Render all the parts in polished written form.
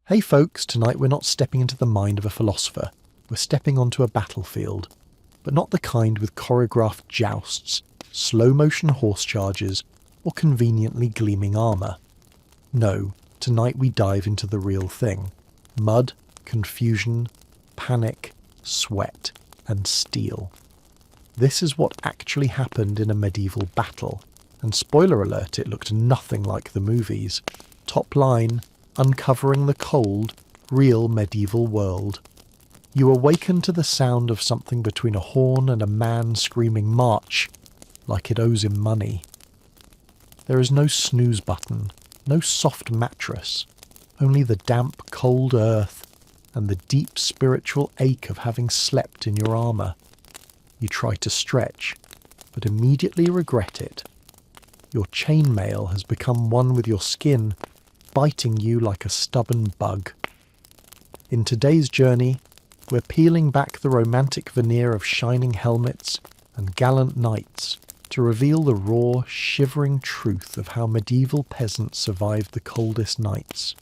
Hey folks, tonight we're not stepping into the mind of a philosopher. We're stepping onto a battlefield. But not the kind with choreographed jousts, slow-motion horse charges, or conveniently gleaming armour. No, tonight we dive into the real thing. Mud, confusion, panic, sweat, and steel. This is what actually happened in a medieval battle. And spoiler alert, it looked nothing like the movies. Top line, uncovering the cold, real medieval world. You awaken to the sound of something between a horn and a man screaming march, like it owes him money. There is no snooze button, no soft mattress, only the damp, cold earth and the deep spiritual ache of having slept in your armour. You try to stretch, but immediately regret it. Your chainmail has become one with your skin, biting you like a stubborn bug. In today's journey, we're peeling back the romantic veneer of shining helmets and gallant knights to reveal the raw, shivering truth of how medieval peasants survived the coldest nights,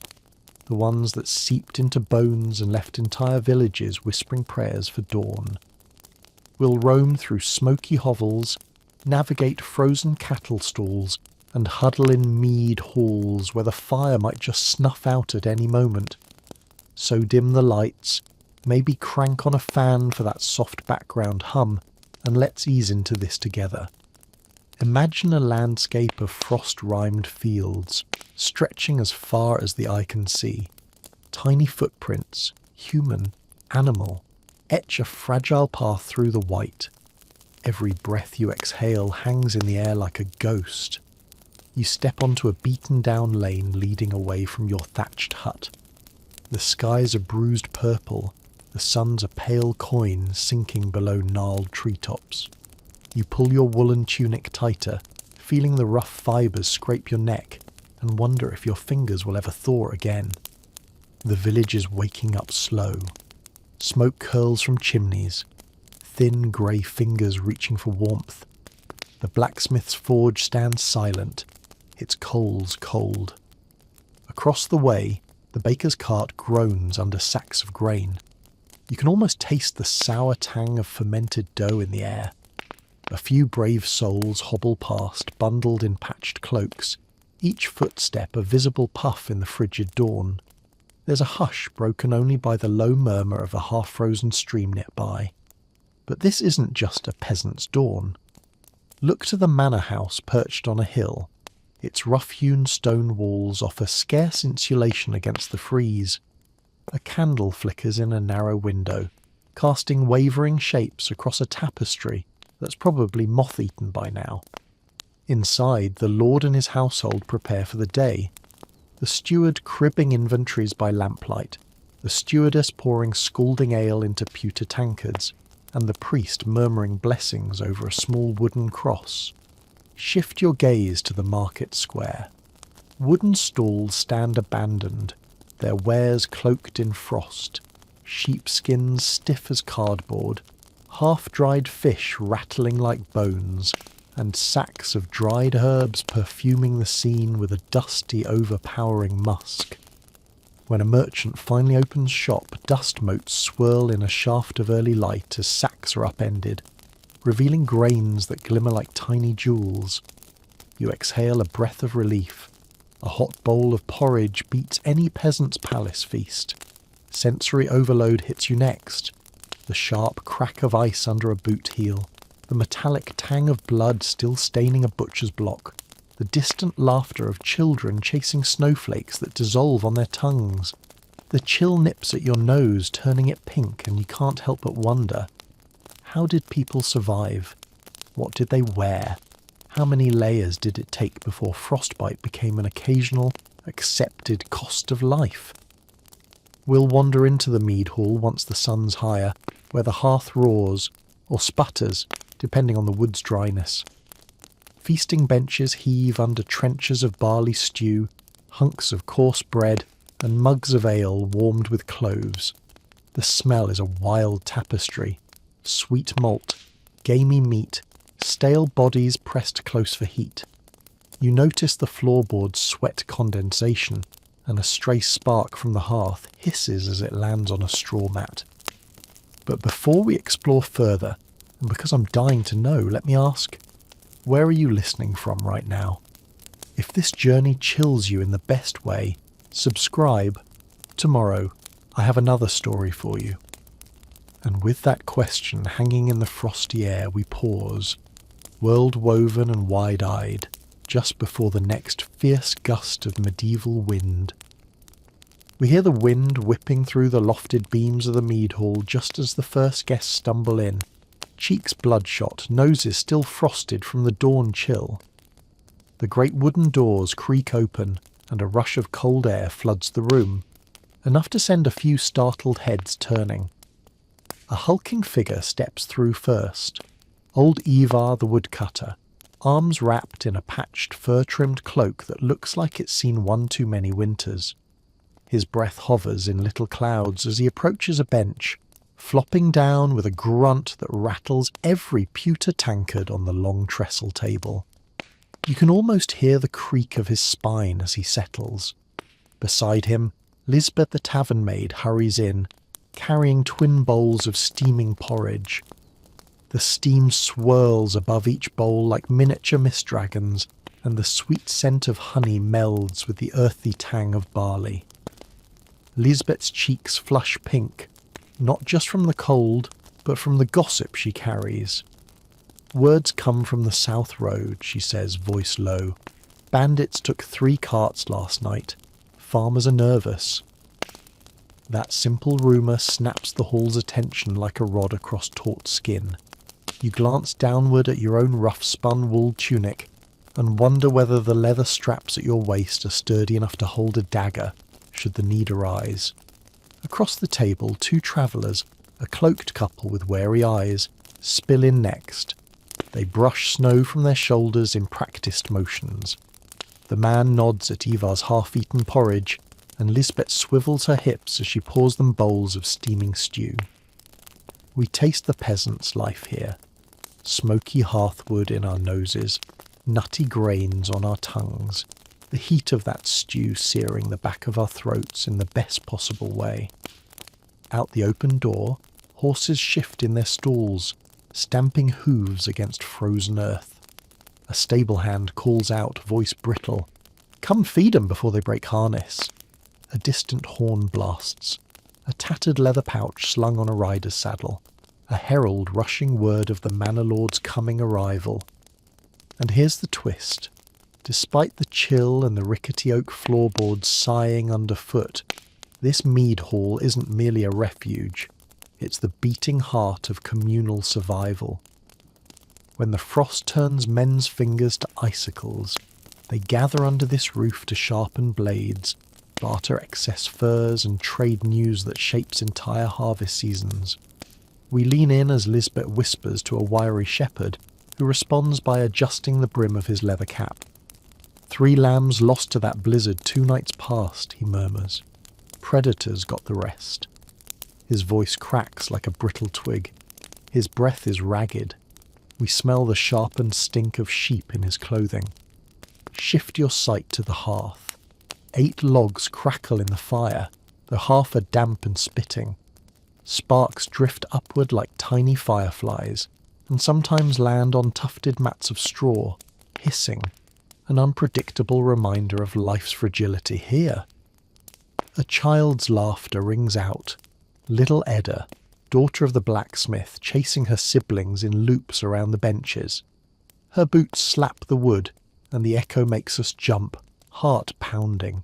the ones that seeped into bones and left entire villages whispering prayers for dawn. We'll roam through smoky hovels, navigate frozen cattle stalls, and huddle in mead halls where the fire might just snuff out at any moment. So dim the lights, maybe crank on a fan for that soft background hum, and let's ease into this together. Imagine a landscape of frost-rimed fields, stretching as far as the eye can see. Tiny footprints, human, animal, etch a fragile path through the white. Every breath you exhale hangs in the air like a ghost. You step onto a beaten-down lane leading away from your thatched hut. The skies are bruised purple, the sun's a pale coin sinking below gnarled treetops. You pull your woolen tunic tighter, feeling the rough fibres scrape your neck, and wonder if your fingers will ever thaw again. The village is waking up slow. Smoke curls from chimneys, thin grey fingers reaching for warmth. The blacksmith's forge stands silent, its coals cold. Across the way, the baker's cart groans under sacks of grain. You can almost taste the sour tang of fermented dough in the air. A few brave souls hobble past, bundled in patched cloaks, each footstep a visible puff in the frigid dawn. There's a hush broken only by the low murmur of a half-frozen stream nearby. But this isn't just a peasant's dawn. Look to the manor house perched on a hill. Its rough-hewn stone walls offer scarce insulation against the freeze. A candle flickers in a narrow window, casting wavering shapes across a tapestry that's probably moth-eaten by now. Inside, the lord and his household prepare for the day. The steward cribbing inventories by lamplight, the stewardess pouring scalding ale into pewter tankards, and the priest murmuring blessings over a small wooden cross. Shift your gaze to the market square. Wooden stalls stand abandoned, their wares cloaked in frost, sheepskins stiff as cardboard, half-dried fish rattling like bones, and sacks of dried herbs perfuming the scene with a dusty, overpowering musk. When a merchant finally opens shop, dust motes swirl in a shaft of early light as sacks are upended, revealing grains that glimmer like tiny jewels. You exhale a breath of relief. A hot bowl of porridge beats any peasant's palace feast. Sensory overload hits you next. The sharp crack of ice under a boot heel, the metallic tang of blood still staining a butcher's block, the distant laughter of children chasing snowflakes that dissolve on their tongues, the chill nips at your nose turning it pink, and you can't help but wonder, how did people survive? What did they wear? How many layers did it take before frostbite became an occasional, accepted cost of life? We'll wander into the mead hall once the sun's higher, where the hearth roars, or sputters, depending on the wood's dryness. Feasting benches heave under trenchers of barley stew, hunks of coarse bread, and mugs of ale warmed with cloves. The smell is a wild tapestry. Sweet malt, gamey meat, stale bodies pressed close for heat. You notice the floorboard's sweat condensation, and a stray spark from the hearth hisses as it lands on a straw mat. But before we explore further, and because I'm dying to know, let me ask, where are you listening from right now? If this journey chills you in the best way, subscribe. Tomorrow, I have another story for you. And with that question hanging in the frosty air, we pause, world-woven and wide-eyed, just before the next fierce gust of medieval wind. We hear the wind whipping through the lofted beams of the mead hall just as the first guests stumble in, cheeks bloodshot, noses still frosted from the dawn chill. The great wooden doors creak open, and a rush of cold air floods the room, enough to send a few startled heads turning. A hulking figure steps through first, old Ivar the woodcutter, arms wrapped in a patched fur-trimmed cloak that looks like it's seen one too many winters. His breath hovers in little clouds as he approaches a bench, flopping down with a grunt that rattles every pewter tankard on the long trestle table. You can almost hear the creak of his spine as he settles. Beside him, Lisbeth the tavern maid hurries in, carrying twin bowls of steaming porridge. The steam swirls above each bowl like miniature mist dragons, and the sweet scent of honey melds with the earthy tang of barley. Lisbeth's cheeks flush pink, not just from the cold, but from the gossip she carries. Words come from the South Road, she says, voice low. Bandits took 3 carts last night. Farmers are nervous. That simple rumour snaps the hall's attention like a rod across taut skin. You glance downward at your own rough-spun wool tunic and wonder whether the leather straps at your waist are sturdy enough to hold a dagger, should the need arise. Across the table, 2 travellers, a cloaked couple with wary eyes, spill in next. They brush snow from their shoulders in practised motions. The man nods at Ivar's half-eaten porridge, and Lisbeth swivels her hips as she pours them bowls of steaming stew. We taste the peasant's life here. Smoky hearthwood in our noses, nutty grains on our tongues, the heat of that stew searing the back of our throats in the best possible way. Out the open door, horses shift in their stalls, stamping hooves against frozen earth. A stable hand calls out, voice brittle, "Come feed 'em before they break harness." A distant horn blasts, a tattered leather pouch slung on a rider's saddle, a herald rushing word of the manor lord's coming arrival. And here's the twist. Despite the chill and the rickety oak floorboards sighing underfoot, this mead hall isn't merely a refuge. It's the beating heart of communal survival. When the frost turns men's fingers to icicles, they gather under this roof to sharpen blades, barter excess furs and trade news that shapes entire harvest seasons. We lean in as Lisbeth whispers to a wiry shepherd, who responds by adjusting the brim of his leather cap. 3 lambs lost to that blizzard 2 nights past, he murmurs. Predators got the rest. His voice cracks like a brittle twig. His breath is ragged. We smell the sharpened stink of sheep in his clothing. Shift your sight to the hearth. 8 logs crackle in the fire, though half are damp and spitting. Sparks drift upward like tiny fireflies, and sometimes land on tufted mats of straw, hissing, an unpredictable reminder of life's fragility here. A child's laughter rings out. Little Edda, daughter of the blacksmith, chasing her siblings in loops around the benches. Her boots slap the wood, and the echo makes us jump, heart pounding.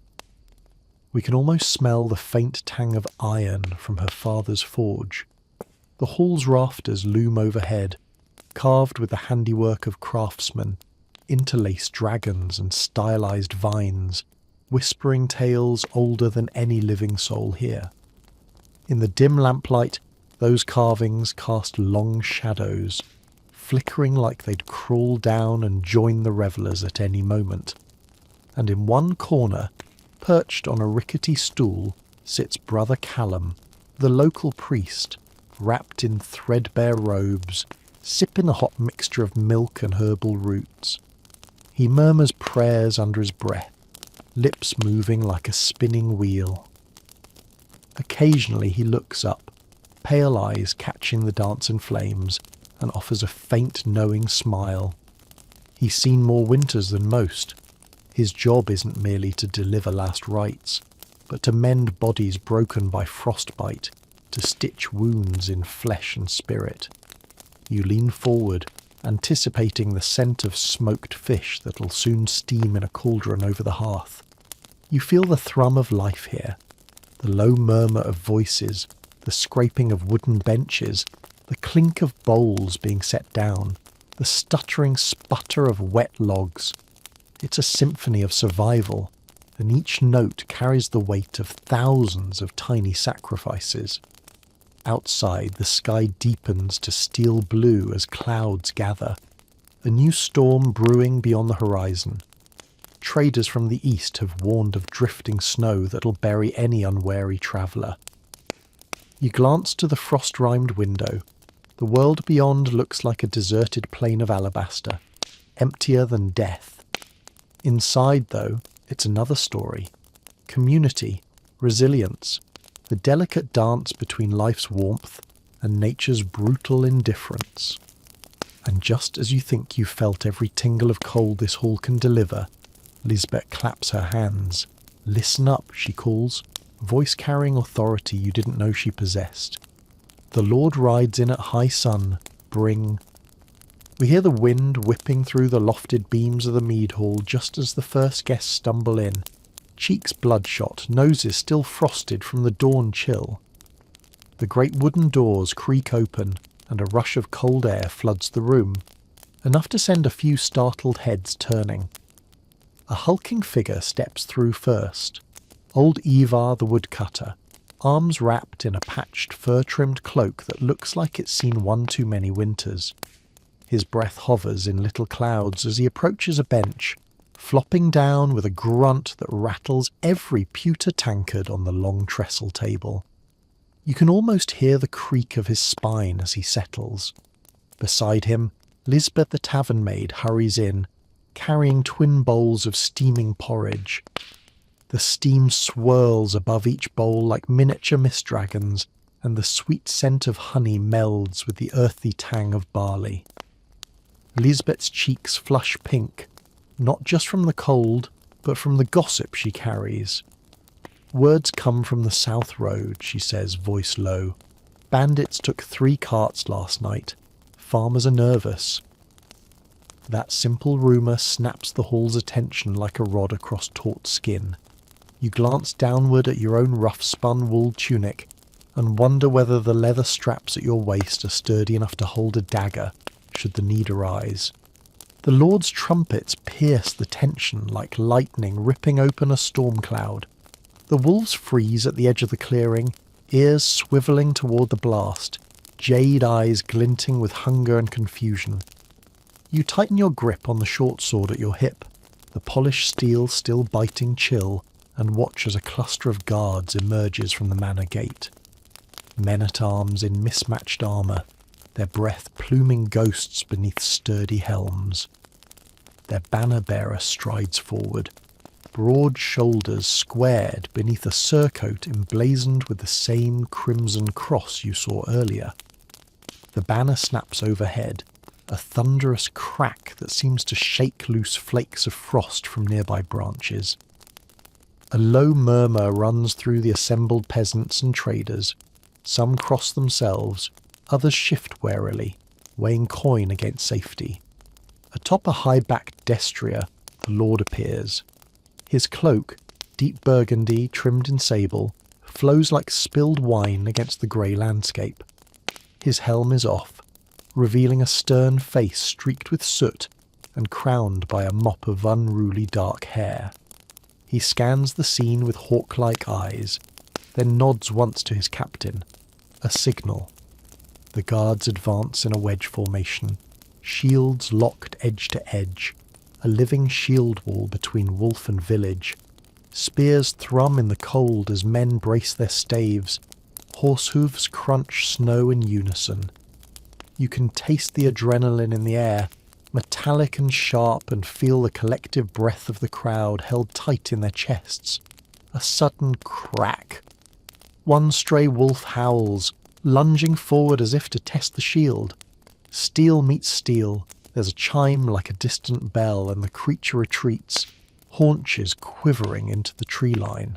We can almost smell the faint tang of iron from her father's forge. The hall's rafters loom overhead, carved with the handiwork of craftsmen, interlaced dragons and stylized vines, whispering tales older than any living soul here. In the dim lamplight, those carvings cast long shadows, flickering like they'd crawl down and join the revellers at any moment. And in one corner, perched on a rickety stool, sits Brother Callum, the local priest, wrapped in threadbare robes, sipping a hot mixture of milk and herbal roots. He murmurs prayers under his breath, lips moving like a spinning wheel. Occasionally he looks up, pale eyes catching the dance in flames, and offers a faint knowing smile. He's seen more winters than most. His job isn't merely to deliver last rites, but to mend bodies broken by frostbite, to stitch wounds in flesh and spirit. You lean forward, anticipating the scent of smoked fish that'll soon steam in a cauldron over the hearth. You feel the thrum of life here, the low murmur of voices, the scraping of wooden benches, the clink of bowls being set down, the stuttering sputter of wet logs. It's a symphony of survival, and each note carries the weight of thousands of tiny sacrifices. Outside, the sky deepens to steel blue as clouds gather, a new storm brewing beyond the horizon. Traders from the east have warned of drifting snow that'll bury any unwary traveller. You glance to the frost-rimed window. The world beyond looks like a deserted plain of alabaster, emptier than death. Inside, though, it's another story. Community, resilience, the delicate dance between life's warmth and nature's brutal indifference. And just as you think you've felt every tingle of cold this hall can deliver, Lisbeth claps her hands. "Listen up," she calls, voice carrying authority you didn't know she possessed. The Lord rides in at high sun. Bring. We hear the wind whipping through the lofted beams of the mead hall just as the first guests stumble in, cheeks bloodshot, noses still frosted from the dawn chill. The great wooden doors creak open, and a rush of cold air floods the room, enough to send a few startled heads turning. A hulking figure steps through first. Old Ivar the woodcutter, arms wrapped in a patched fur-trimmed cloak that looks like it's seen one too many winters. His breath hovers in little clouds as he approaches a bench, flopping down with a grunt that rattles every pewter tankard on the long trestle table. You can almost hear the creak of his spine as he settles. Beside him, Lisbeth the tavern maid hurries in, carrying twin bowls of steaming porridge. The steam swirls above each bowl like miniature mist dragons, and the sweet scent of honey melds with the earthy tang of barley. Lisbeth's cheeks flush pink, not just from the cold, but from the gossip she carries. "Words come from the South Road," she says, voice low. "Bandits took 3 carts last night. Farmers are nervous." That simple rumour snaps the hall's attention like a rod across taut skin. You glance downward at your own rough-spun wool tunic and wonder whether the leather straps at your waist are sturdy enough to hold a dagger, should the need arise. The Lord's trumpets pierce the tension like lightning ripping open a storm cloud. The wolves freeze at the edge of the clearing, ears swivelling toward the blast, jade eyes glinting with hunger and confusion. You tighten your grip on the short sword at your hip, the polished steel still biting chill, and watch as a cluster of guards emerges from the manor gate. Men-at-arms in mismatched armour, their breath pluming ghosts beneath sturdy helms. Their banner-bearer strides forward, broad shoulders squared beneath a surcoat emblazoned with the same crimson cross you saw earlier. The banner snaps overhead, a thunderous crack that seems to shake loose flakes of frost from nearby branches. A low murmur runs through the assembled peasants and traders. Some cross themselves, others shift warily, weighing coin against safety. Atop a high-backed destrier, the Lord appears. His cloak, deep burgundy trimmed in sable, flows like spilled wine against the grey landscape. His helm is off, revealing a stern face streaked with soot and crowned by a mop of unruly dark hair. He scans the scene with hawk-like eyes, then nods once to his captain. A signal. The guards advance in a wedge formation, shields locked edge to edge, a living shield wall between wolf and village. Spears thrum in the cold as men brace their staves. Horse hooves crunch snow in unison. You can taste the adrenaline in the air, metallic and sharp, and feel the collective breath of the crowd held tight in their chests. A sudden crack. One stray wolf howls, lunging forward as if to test the shield. Steel meets steel. There's a chime like a distant bell, and the creature retreats, haunches quivering into the tree line.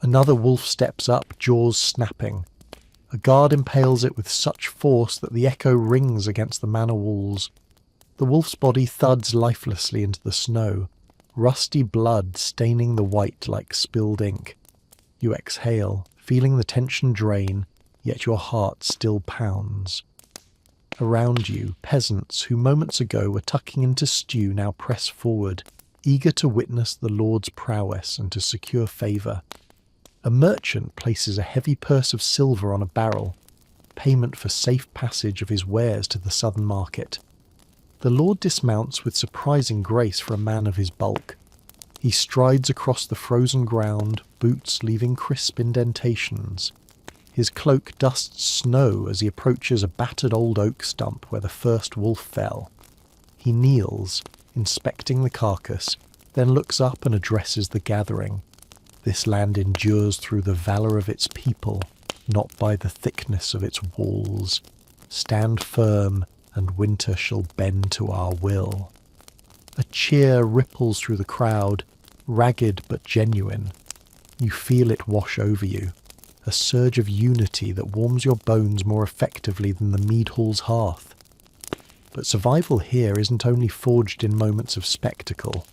Another wolf steps up, jaws snapping. A guard impales it with such force that the echo rings against the manor walls. The wolf's body thuds lifelessly into the snow, rusty blood staining the white like spilled ink. You exhale, feeling the tension drain, yet your heart still pounds. Around you, peasants who moments ago were tucking into stew now press forward, eager to witness the Lord's prowess and to secure favour. A merchant places a heavy purse of silver on a barrel, payment for safe passage of his wares to the southern market. The Lord dismounts with surprising grace for a man of his bulk. He strides across the frozen ground, boots leaving crisp indentations. His cloak dusts snow as he approaches a battered old oak stump where the first wolf fell. He kneels, inspecting the carcass, then looks up and addresses the gathering. This land endures through the valour of its people, not by the thickness of its walls. Stand firm, and winter shall bend to our will. A cheer ripples through the crowd, ragged but genuine. You feel it wash over you, a surge of unity that warms your bones more effectively than the mead hall's hearth. But survival here isn't only forged in moments of spectacle.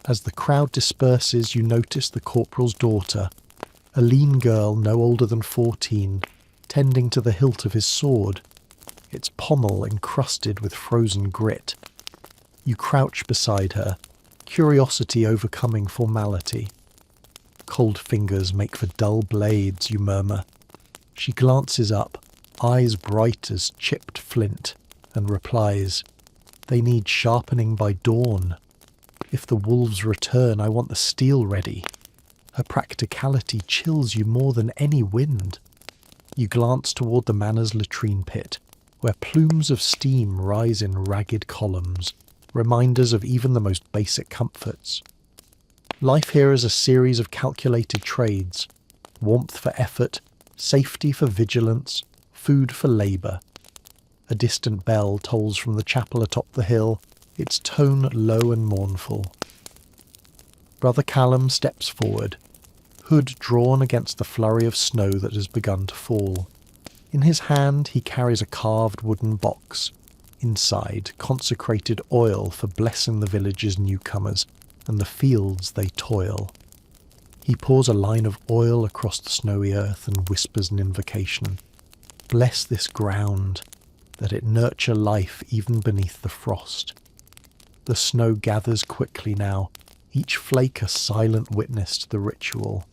As the crowd disperses, you notice the corporal's daughter, a lean girl no older than 14, tending to the hilt of his sword, its pommel encrusted with frozen grit. You crouch beside her, curiosity overcoming formality. Cold fingers make for dull blades, you murmur. She glances up, eyes bright as chipped flint, and replies, "They need sharpening by dawn. If the wolves return, I want the steel ready." Her practicality chills you more than any wind. You glance toward the manor's latrine pit, where plumes of steam rise in ragged columns, reminders of even the most basic comforts. Life here is a series of calculated trades: warmth for effort, safety for vigilance, food for labour. A distant bell tolls from the chapel atop the hill, its tone low and mournful. Brother Callum steps forward, hood drawn against the flurry of snow that has begun to fall. In his hand he carries a carved wooden box. Inside, consecrated oil for blessing the village's newcomers and the fields they toil. He pours a line of oil across the snowy earth and whispers an invocation. Bless this ground, that it nurture life even beneath the frost. The snow gathers quickly now, each flake a silent witness to the ritual.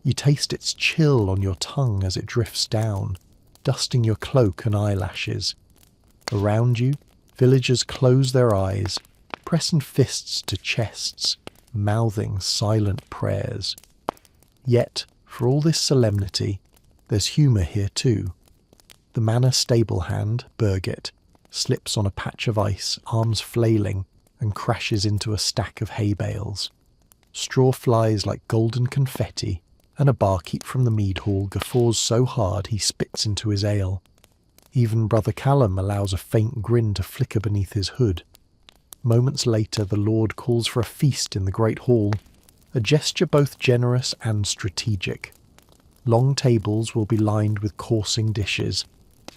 You taste its chill on your tongue as it drifts down, dusting your cloak and eyelashes. Around you, villagers close their eyes, pressing fists to chests, mouthing silent prayers. Yet, for all this solemnity, there's humour here too. The manor stable hand, Birgit, slips on a patch of ice, arms flailing, and crashes into a stack of hay bales. Straw flies like golden confetti, and a barkeep from the mead hall guffaws so hard he spits into his ale. Even Brother Callum allows a faint grin to flicker beneath his hood. Moments later the Lord calls for a feast in the great hall, a gesture both generous and strategic. Long tables will be lined with coursing dishes,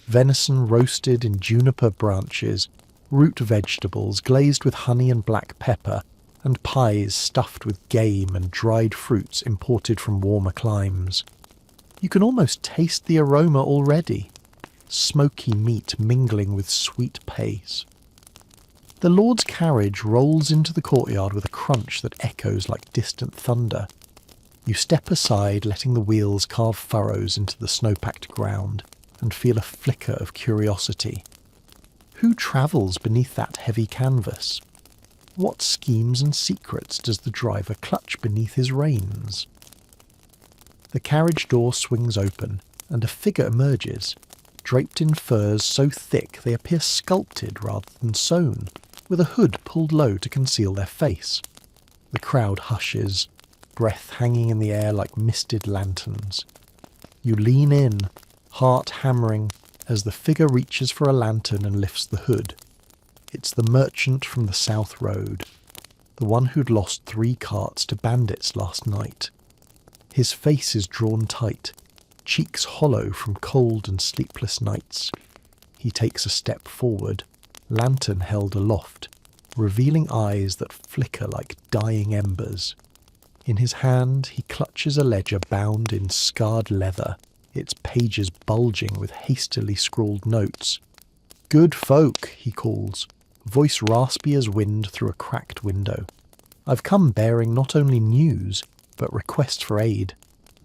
venison roasted in juniper branches, root vegetables glazed with honey and black pepper, and pies stuffed with game and dried fruits imported from warmer climes. You can almost taste the aroma already, smoky meat mingling with sweet paste. The Lord's carriage rolls into the courtyard with a crunch that echoes like distant thunder. You step aside, letting the wheels carve furrows into the snow-packed ground, and feel a flicker of curiosity. Who travels beneath that heavy canvas? What schemes and secrets does the driver clutch beneath his reins? The carriage door swings open, and a figure emerges, draped in furs so thick they appear sculpted rather than sewn. with a hood pulled low to conceal their face. The crowd hushes, breath hanging in the air like misted lanterns. You lean in, heart hammering, as the figure reaches for a lantern and lifts the hood. It's the merchant from the South Road, the one who'd lost 3 carts to bandits last night. His face is drawn tight, cheeks hollow from cold and sleepless nights. He takes a step forward, lantern held aloft, revealing eyes that flicker like dying embers. In his hand he clutches a ledger bound in scarred leather, its pages bulging with hastily scrawled notes. "Good folk," he calls, voice raspy as wind through a cracked window. "I've come bearing not only news, but request for aid.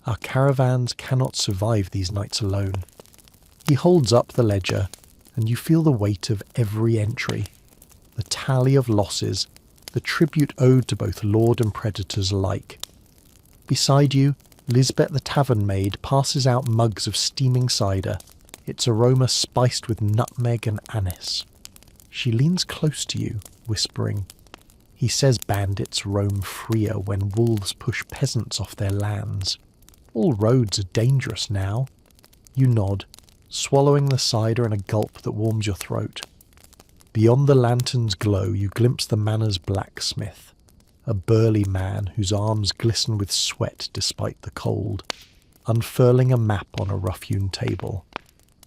Our caravans cannot survive these nights alone." He holds up the ledger, and you feel the weight of every entry, the tally of losses, the tribute owed to both lord and predators alike. Beside you, Lisbeth the tavern maid passes out mugs of steaming cider, its aroma spiced with nutmeg and anise. She leans close to you, whispering, "He says bandits roam freer when wolves push peasants off their lands. All roads are dangerous now." You nod, swallowing the cider in a gulp that warms your throat. Beyond the lantern's glow you glimpse the manor's blacksmith, a burly man whose arms glisten with sweat despite the cold, unfurling a map on a rough-hewn table.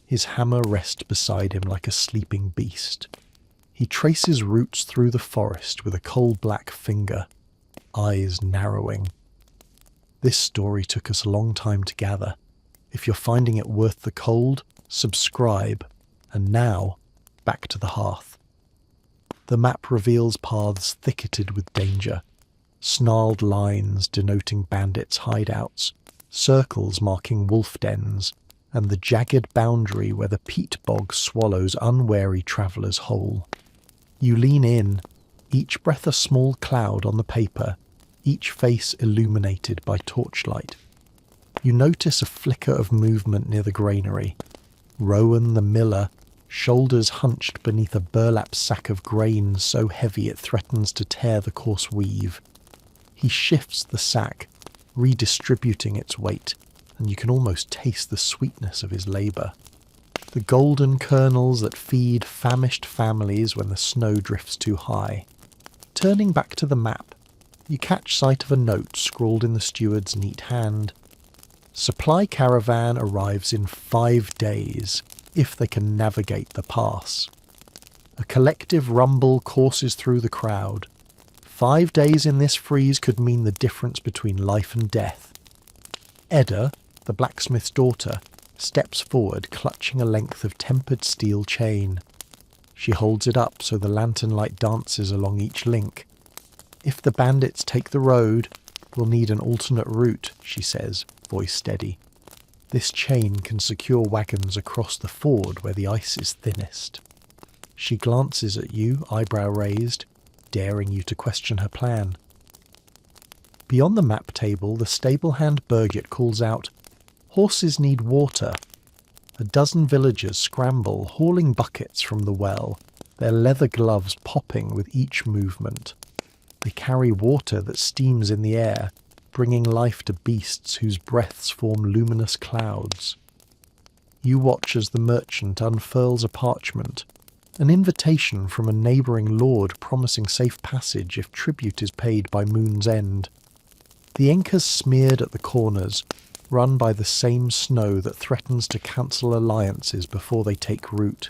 His hammer rests beside him like a sleeping beast. He traces routes through the forest with a coal-black finger, eyes narrowing. This story took us a long time to gather. If you're finding it worth the cold, subscribe. And now, back to the hearth. The map reveals paths thicketed with danger, snarled lines denoting bandits' hideouts, circles marking wolf dens, and the jagged boundary where the peat bog swallows unwary travellers whole. You lean in, each breath a small cloud on the paper, each face illuminated by torchlight. You notice a flicker of movement near the granary. Rowan the miller, shoulders hunched beneath a burlap sack of grain so heavy it threatens to tear the coarse weave. He shifts the sack, redistributing its weight, and you can almost taste the sweetness of his labour. The golden kernels that feed famished families when the snow drifts too high. Turning back to the map, you catch sight of a note scrawled in the steward's neat hand. Supply caravan arrives in 5 days, if they can navigate the pass. A collective rumble courses through the crowd. 5 days in this freeze could mean the difference between life and death. Edda, the blacksmith's daughter, steps forward, clutching a length of tempered steel chain. She holds it up so the lantern light dances along each link. "If the bandits take the road, we'll need an alternate route," she says, voice steady. "This chain can secure wagons across the ford where the ice is thinnest." She glances at you, eyebrow raised, daring you to question her plan. Beyond the map table, the stable hand Birgit calls out, "Horses need water." A dozen villagers scramble, hauling buckets from the well, their leather gloves popping with each movement. They carry water that steams in the air, bringing life to beasts whose breaths form luminous clouds. You watch as the merchant unfurls a parchment, an invitation from a neighbouring lord promising safe passage if tribute is paid by moon's end. The ink is smeared at the corners, run by the same snow that threatens to cancel alliances before they take root.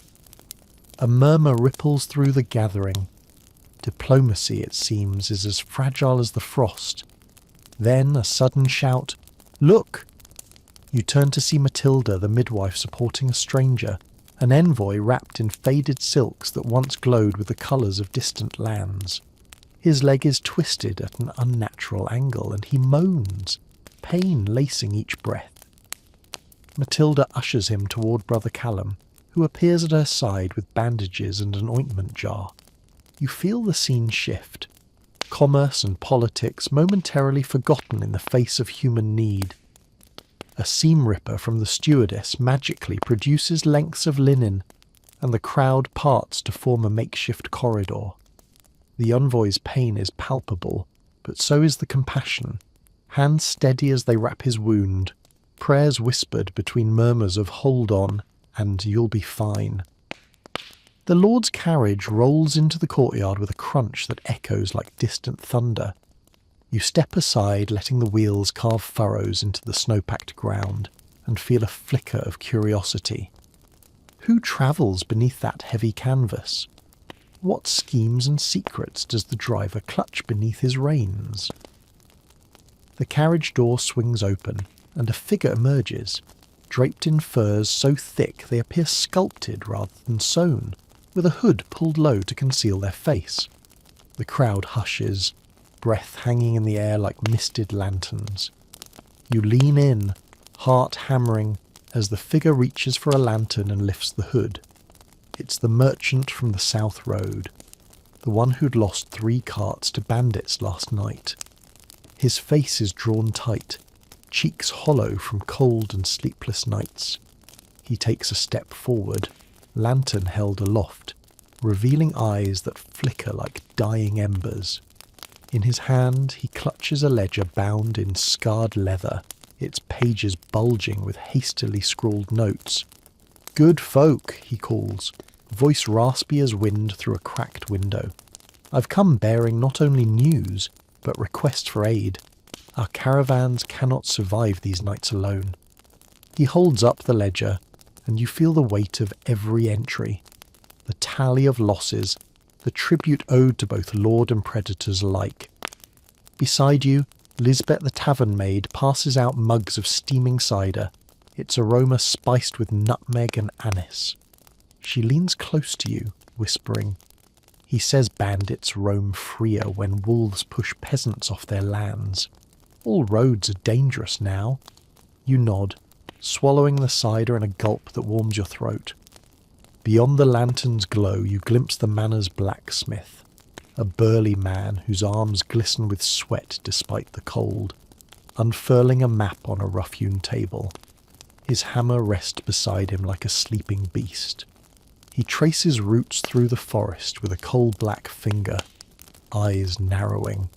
A murmur ripples through the gathering. Diplomacy, it seems, is as fragile as the frost. Then a sudden shout, "Look!" You turn to see Matilda, the midwife, supporting a stranger, an envoy wrapped in faded silks that once glowed with the colours of distant lands. His leg is twisted at an unnatural angle, and he moans, pain lacing each breath. Matilda ushers him toward Brother Callum, who appears at her side with bandages and an ointment jar. You feel the scene shift. Commerce and politics momentarily forgotten in the face of human need. A seam ripper from the stewardess magically produces lengths of linen, and the crowd parts to form a makeshift corridor. The envoy's pain is palpable, but so is the compassion. Hands steady as they wrap his wound, prayers whispered between murmurs of "hold on" and "you'll be fine." The Lord's carriage rolls into the courtyard with a crunch that echoes like distant thunder. You step aside, letting the wheels carve furrows into the snow-packed ground, and feel a flicker of curiosity. Who travels beneath that heavy canvas? What schemes and secrets does the driver clutch beneath his reins? The carriage door swings open, and a figure emerges, draped in furs so thick they appear sculpted rather than sewn, with a hood pulled low to conceal their face. The crowd hushes, breath hanging in the air like misted lanterns. You lean in, heart hammering, as the figure reaches for a lantern and lifts the hood. It's the merchant from the South Road, the one who'd lost 3 carts to bandits last night. His face is drawn tight, cheeks hollow from cold and sleepless nights. He takes a step forward, lantern held aloft, revealing eyes that flicker like dying embers. In his hand he clutches a ledger bound in scarred leather, its pages bulging with hastily scrawled notes. "Good folk," he calls, voice raspy as wind through a cracked window. "I've come bearing not only news, but request for aid. Our caravans cannot survive these nights alone." He holds up the ledger, and you feel the weight of every entry, the tally of losses, the tribute owed to both lord and predators alike. Beside you, Lisbeth the tavern maid passes out mugs of steaming cider, its aroma spiced with nutmeg and anise. She leans close to you, whispering, "He says bandits roam freer when wolves push peasants off their lands. All roads are dangerous now." You nod, swallowing the cider in a gulp that warms your throat. Beyond the lantern's glow you glimpse the manor's blacksmith, a burly man whose arms glisten with sweat despite the cold, unfurling a map on a rough-hewn table. His hammer rests beside him like a sleeping beast. He traces routes through the forest with a coal-black finger, eyes narrowing.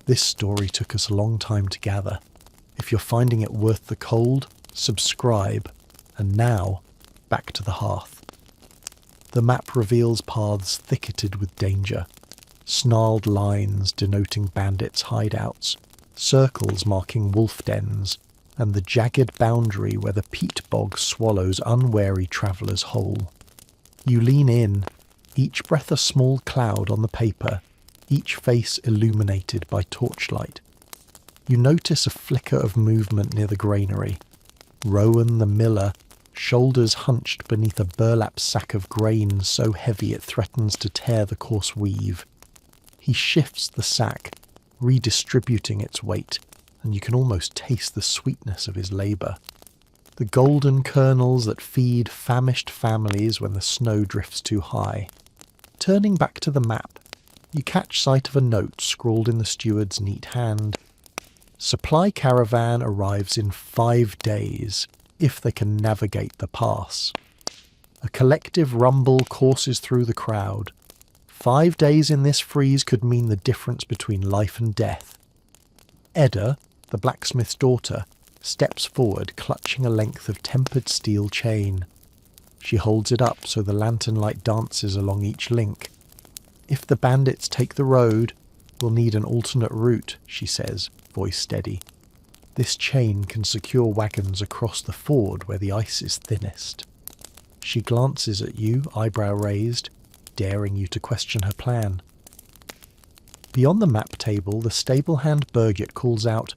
This story took us a long time to gather. If you're finding it worth the cold, subscribe. And now, back to the hearth. The map reveals paths thicketed with danger, snarled lines denoting bandits' hideouts, circles marking wolf dens, and the jagged boundary where the peat bog swallows unwary travellers whole. You lean in, each breath a small cloud on the paper, each face illuminated by torchlight. You notice a flicker of movement near the granary. Rowan the miller, shoulders hunched beneath a burlap sack of grain so heavy it threatens to tear the coarse weave. He shifts the sack, redistributing its weight, and you can almost taste the sweetness of his labour. The golden kernels that feed famished families when the snow drifts too high. Turning back to the map, you catch sight of a note scrawled in the steward's neat hand. Supply caravan arrives in 5 days, if they can navigate the pass. A collective rumble courses through the crowd. 5 days in this freeze could mean the difference between life and death. Edda, the blacksmith's daughter, steps forward, clutching a length of tempered steel chain. She holds it up so the lantern light dances along each link. "If the bandits take the road, we'll need an alternate route," she says, voice steady. "This chain can secure wagons across the ford where the ice is thinnest." She glances at you, eyebrow raised, daring you to question her plan. Beyond the map table, the stable hand Birgit calls out,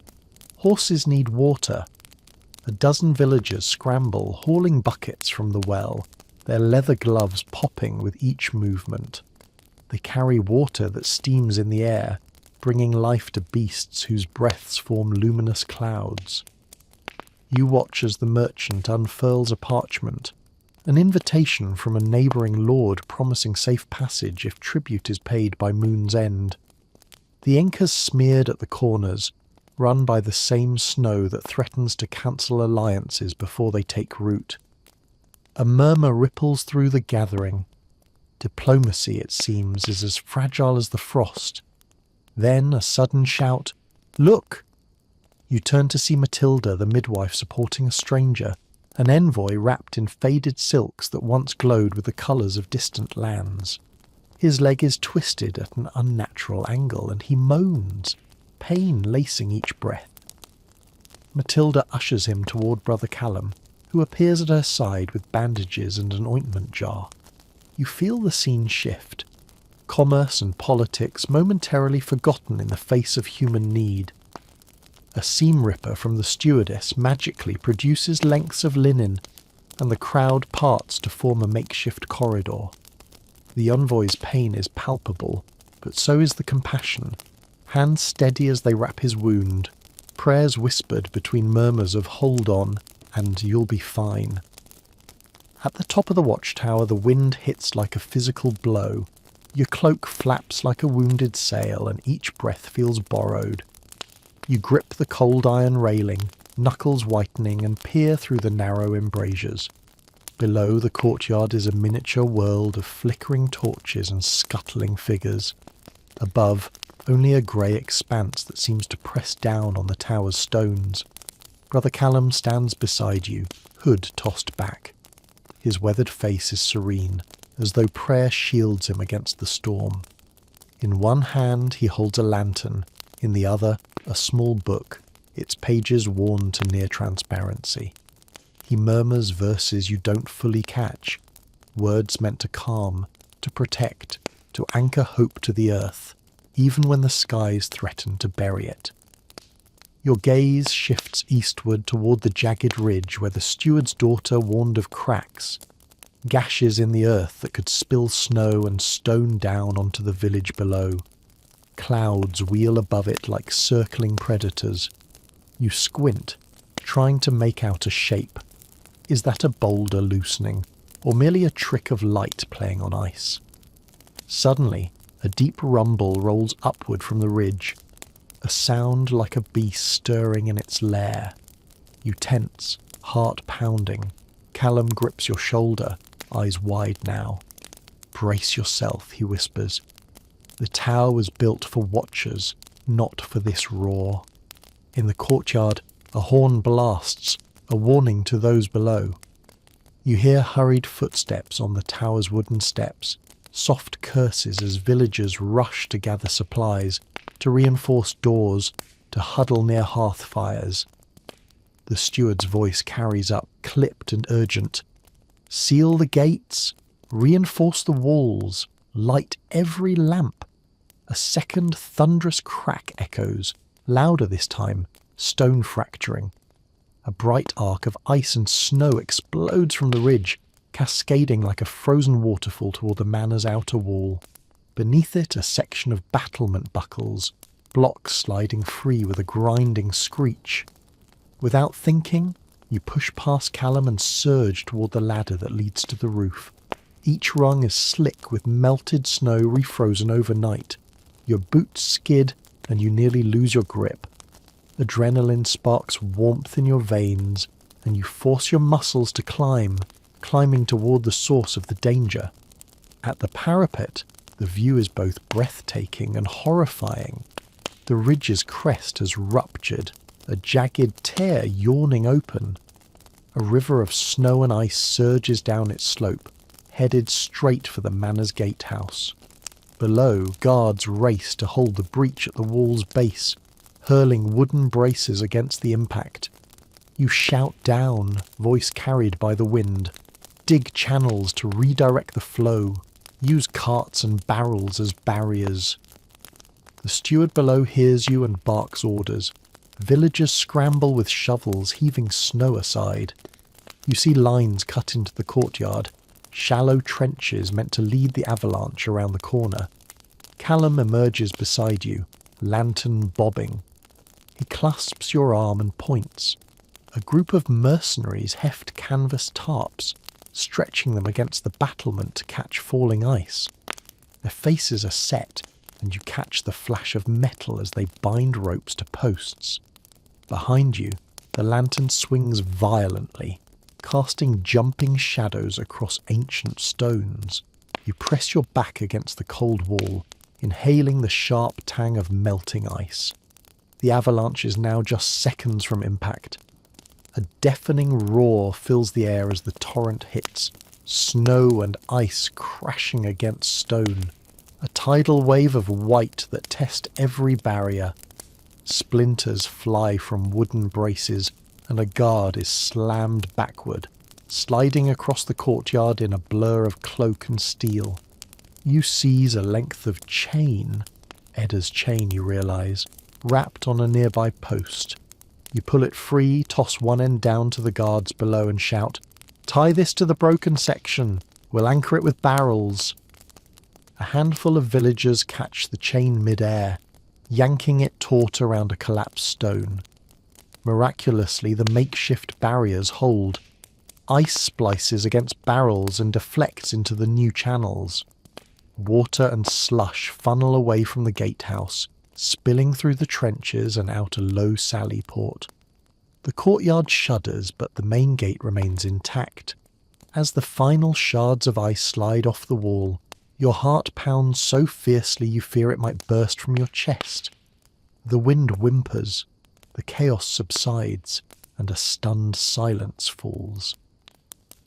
"Horses need water." A dozen villagers scramble, hauling buckets from the well, their leather gloves popping with each movement. They carry water that steams in the air, bringing life to beasts whose breaths form luminous clouds. You watch as the merchant unfurls a parchment, an invitation from a neighbouring lord promising safe passage if tribute is paid by moon's end. The ink is smeared at the corners, run by the same snow that threatens to cancel alliances before they take root. A murmur ripples through the gathering. Diplomacy, it seems, is as fragile as the frost. Then a sudden shout, "Look!" You turn to see Matilda, the midwife, supporting a stranger, an envoy wrapped in faded silks that once glowed with the colours of distant lands. His leg is twisted at an unnatural angle, and he moans, pain lacing each breath. Matilda ushers him toward Brother Callum, who appears at her side with bandages and an ointment jar. You feel the scene shift. Commerce and politics momentarily forgotten in the face of human need. A seam ripper from the stewardess magically produces lengths of linen, and the crowd parts to form a makeshift corridor. The envoy's pain is palpable, but so is the compassion. Hands steady as they wrap his wound, prayers whispered between murmurs of "hold on" and "you'll be fine." At the top of the watchtower, the wind hits like a physical blow. Your cloak flaps like a wounded sail, and each breath feels borrowed. You grip the cold iron railing, knuckles whitening, and peer through the narrow embrasures. Below, the courtyard is a miniature world of flickering torches and scuttling figures. Above, only a grey expanse that seems to press down on the tower's stones. Brother Callum stands beside you, hood tossed back. His weathered face is serene, as though prayer shields him against the storm. In one hand he holds a lantern, in the other a small book, its pages worn to near transparency. He murmurs verses you don't fully catch, words meant to calm, to protect, to anchor hope to the earth, even when the skies threaten to bury it. Your gaze shifts eastward toward the jagged ridge where the steward's daughter warned of cracks, gashes in the earth that could spill snow and stone down onto the village below. Clouds wheel above it like circling predators. You squint, trying to make out a shape. Is that a boulder loosening, or merely a trick of light playing on ice? Suddenly, a deep rumble rolls upward from the ridge, a sound like a beast stirring in its lair. You tense, heart pounding. Callum grips your shoulder, eyes wide now. "Brace yourself," he whispers. "The tower was built for watchers, not for this roar." In the courtyard, a horn blasts, a warning to those below. You hear hurried footsteps on the tower's wooden steps, soft curses as villagers rush to gather supplies, to reinforce doors, to huddle near hearth fires. The steward's voice carries up, clipped and urgent. "Seal the gates, reinforce the walls, light every lamp." A second thunderous crack echoes, louder this time, stone fracturing. A bright arc of ice and snow explodes from the ridge, cascading like a frozen waterfall toward the manor's outer wall. Beneath it, a section of battlement buckles, blocks sliding free with a grinding screech. Without thinking, you push past Callum and surge toward the ladder that leads to the roof. Each rung is slick with melted snow refrozen overnight. Your boots skid and you nearly lose your grip. Adrenaline sparks warmth in your veins, and you force your muscles to climb, climbing toward the source of the danger. At the parapet, the view is both breathtaking and horrifying. The ridge's crest has ruptured, a jagged tear yawning open. A river of snow and ice surges down its slope, headed straight for the manor's gatehouse. Below, guards race to hold the breach at the wall's base, hurling wooden braces against the impact. You shout down, voice carried by the wind. Dig channels to redirect the flow. Use carts and barrels as barriers. The steward below hears you and barks orders. Villagers scramble with shovels, heaving snow aside. You see lines cut into the courtyard, shallow trenches meant to lead the avalanche around the corner. Callum emerges beside you, lantern bobbing. He clasps your arm and points. A group of mercenaries heft canvas tarps, stretching them against the battlement to catch falling ice. Their faces are set, and you catch the flash of metal as they bind ropes to posts. Behind you, the lantern swings violently, casting jumping shadows across ancient stones. You press your back against the cold wall, inhaling the sharp tang of melting ice. The avalanche is now just seconds from impact. A deafening roar fills the air as the torrent hits, snow and ice crashing against stone. A tidal wave of white that tests every barrier. Splinters fly from wooden braces, and a guard is slammed backward, sliding across the courtyard in a blur of cloak and steel. You seize a length of chain, Edda's chain you realise, wrapped on a nearby post. You pull it free, toss one end down to the guards below and shout, "Tie this to the broken section. We'll anchor it with barrels." A handful of villagers catch the chain mid-air, yanking it taut around a collapsed stone. Miraculously, the makeshift barriers hold. Ice splices against barrels and deflects into the new channels. Water and slush funnel away from the gatehouse, spilling through the trenches and out a low sally port. The courtyard shudders, but the main gate remains intact. As the final shards of ice slide off the wall, your heart pounds so fiercely you fear it might burst from your chest. The wind whimpers, the chaos subsides, and a stunned silence falls.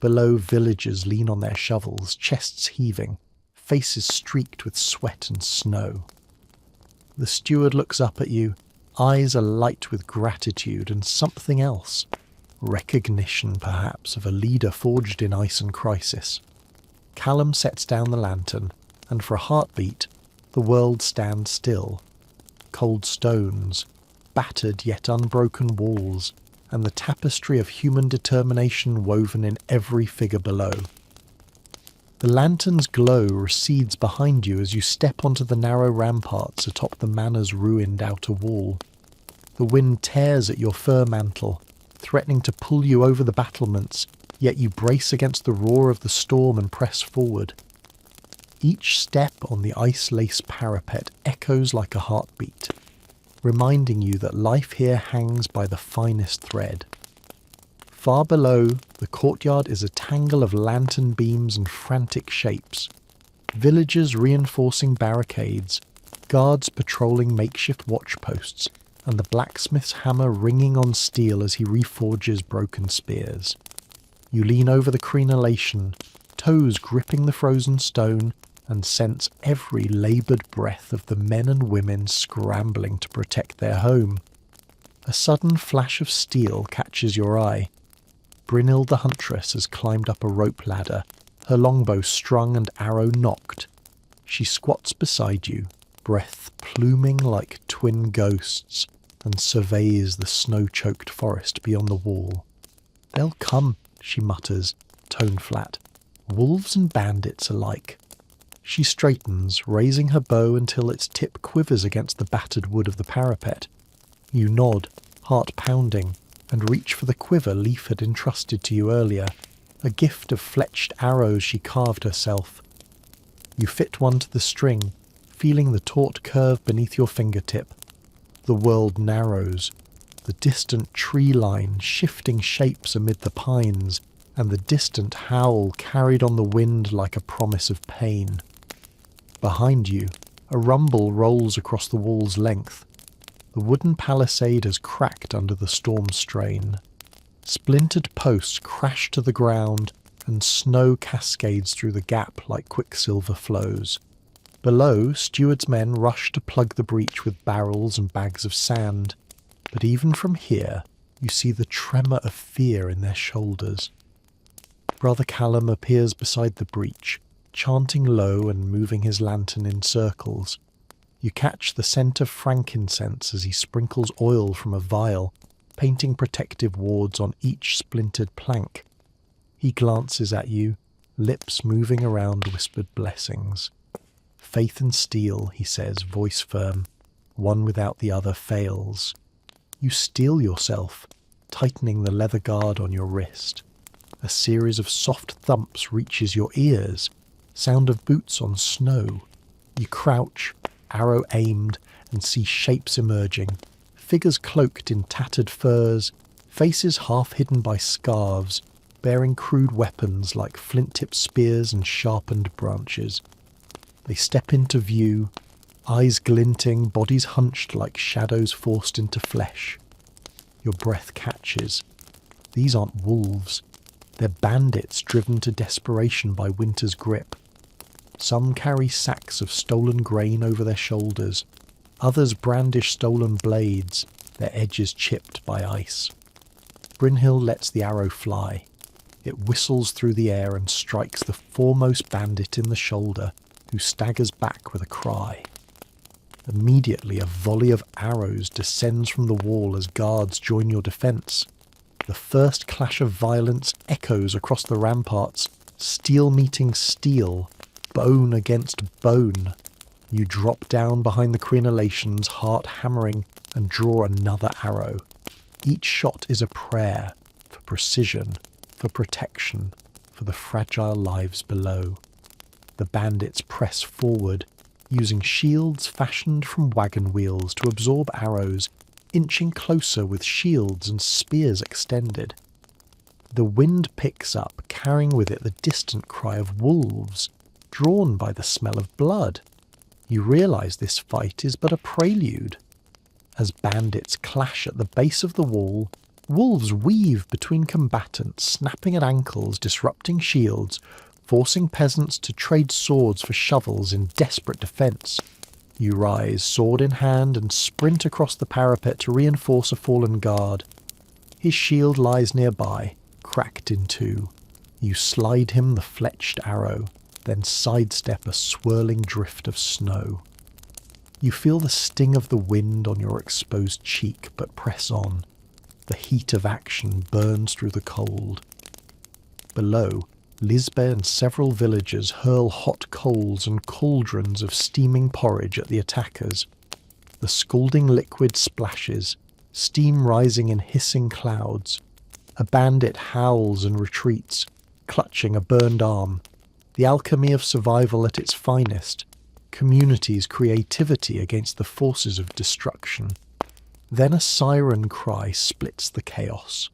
Below, villagers lean on their shovels, chests heaving, faces streaked with sweat and snow. The steward looks up at you, eyes alight with gratitude and something else. Recognition, perhaps, of a leader forged in ice and crisis. Callum sets down the lantern, and for a heartbeat, the world stands still. Cold stones, battered yet unbroken walls, and the tapestry of human determination woven in every figure below. The lantern's glow recedes behind you as you step onto the narrow ramparts atop the manor's ruined outer wall. The wind tears at your fur mantle, threatening to pull you over the battlements, yet you brace against the roar of the storm and press forward. Each step on the ice-laced parapet echoes like a heartbeat, reminding you that life here hangs by the finest thread. Far below, the courtyard is a tangle of lantern beams and frantic shapes. Villagers reinforcing barricades, guards patrolling makeshift watchposts, and the blacksmith's hammer ringing on steel as he reforges broken spears. You lean over the crenellation, toes gripping the frozen stone, and sense every laboured breath of the men and women scrambling to protect their home. A sudden flash of steel catches your eye. Brynhild the huntress has climbed up a rope ladder, her longbow strung and arrow nocked. She squats beside you, breath pluming like twin ghosts, and surveys the snow-choked forest beyond the wall. "They'll come," she mutters, tone flat. "Wolves and bandits alike." She straightens, raising her bow until its tip quivers against the battered wood of the parapet. You nod, heart pounding, and reach for the quiver Leaf had entrusted to you earlier, a gift of fletched arrows she carved herself. You fit one to the string, feeling the taut curve beneath your fingertip. The world narrows, the distant tree line shifting shapes amid the pines, and the distant howl carried on the wind like a promise of pain. Behind you, a rumble rolls across the wall's length. The wooden palisade has cracked under the storm strain. Splintered posts crash to the ground, and snow cascades through the gap like quicksilver flows. Below, steward's men rush to plug the breach with barrels and bags of sand. But even from here, you see the tremor of fear in their shoulders. Brother Callum appears beside the breach, chanting low and moving his lantern in circles. You catch the scent of frankincense as he sprinkles oil from a vial, painting protective wards on each splintered plank. He glances at you, lips moving around whispered blessings. "Faith and steel," he says, voice firm. "One without the other fails." You steel yourself, tightening the leather guard on your wrist. A series of soft thumps reaches your ears, sound of boots on snow. You crouch, arrow aimed, and see shapes emerging, figures cloaked in tattered furs, faces half hidden by scarves, bearing crude weapons like flint-tipped spears and sharpened branches. They step into view, eyes glinting, bodies hunched like shadows forced into flesh. Your breath catches. These aren't wolves. They're bandits driven to desperation by winter's grip. Some carry sacks of stolen grain over their shoulders. Others brandish stolen blades, their edges chipped by ice. Brynhild lets the arrow fly. It whistles through the air and strikes the foremost bandit in the shoulder, who staggers back with a cry. Immediately, a volley of arrows descends from the wall as guards join your defence. The first clash of violence echoes across the ramparts, steel meeting steel, bone against bone. You drop down behind the crenellations, heart hammering, and draw another arrow. Each shot is a prayer for precision, for protection, for the fragile lives below. The bandits press forward, using shields fashioned from wagon wheels to absorb arrows, inching closer with shields and spears extended. The wind picks up, carrying with it the distant cry of wolves, drawn by the smell of blood. You realise this fight is but a prelude. As bandits clash at the base of the wall, wolves weave between combatants, snapping at ankles, disrupting shields, forcing peasants to trade swords for shovels in desperate defence. You rise, sword in hand, and sprint across the parapet to reinforce a fallen guard. His shield lies nearby, cracked in two. You slide him the fletched arrow, then sidestep a swirling drift of snow. You feel the sting of the wind on your exposed cheek, but press on. The heat of action burns through the cold. Below, Lisbeth and several villagers hurl hot coals and cauldrons of steaming porridge at the attackers. The scalding liquid splashes, steam rising in hissing clouds. A bandit howls and retreats, clutching a burned arm. The alchemy of survival at its finest, community's creativity against the forces of destruction. Then a siren cry splits the chaos.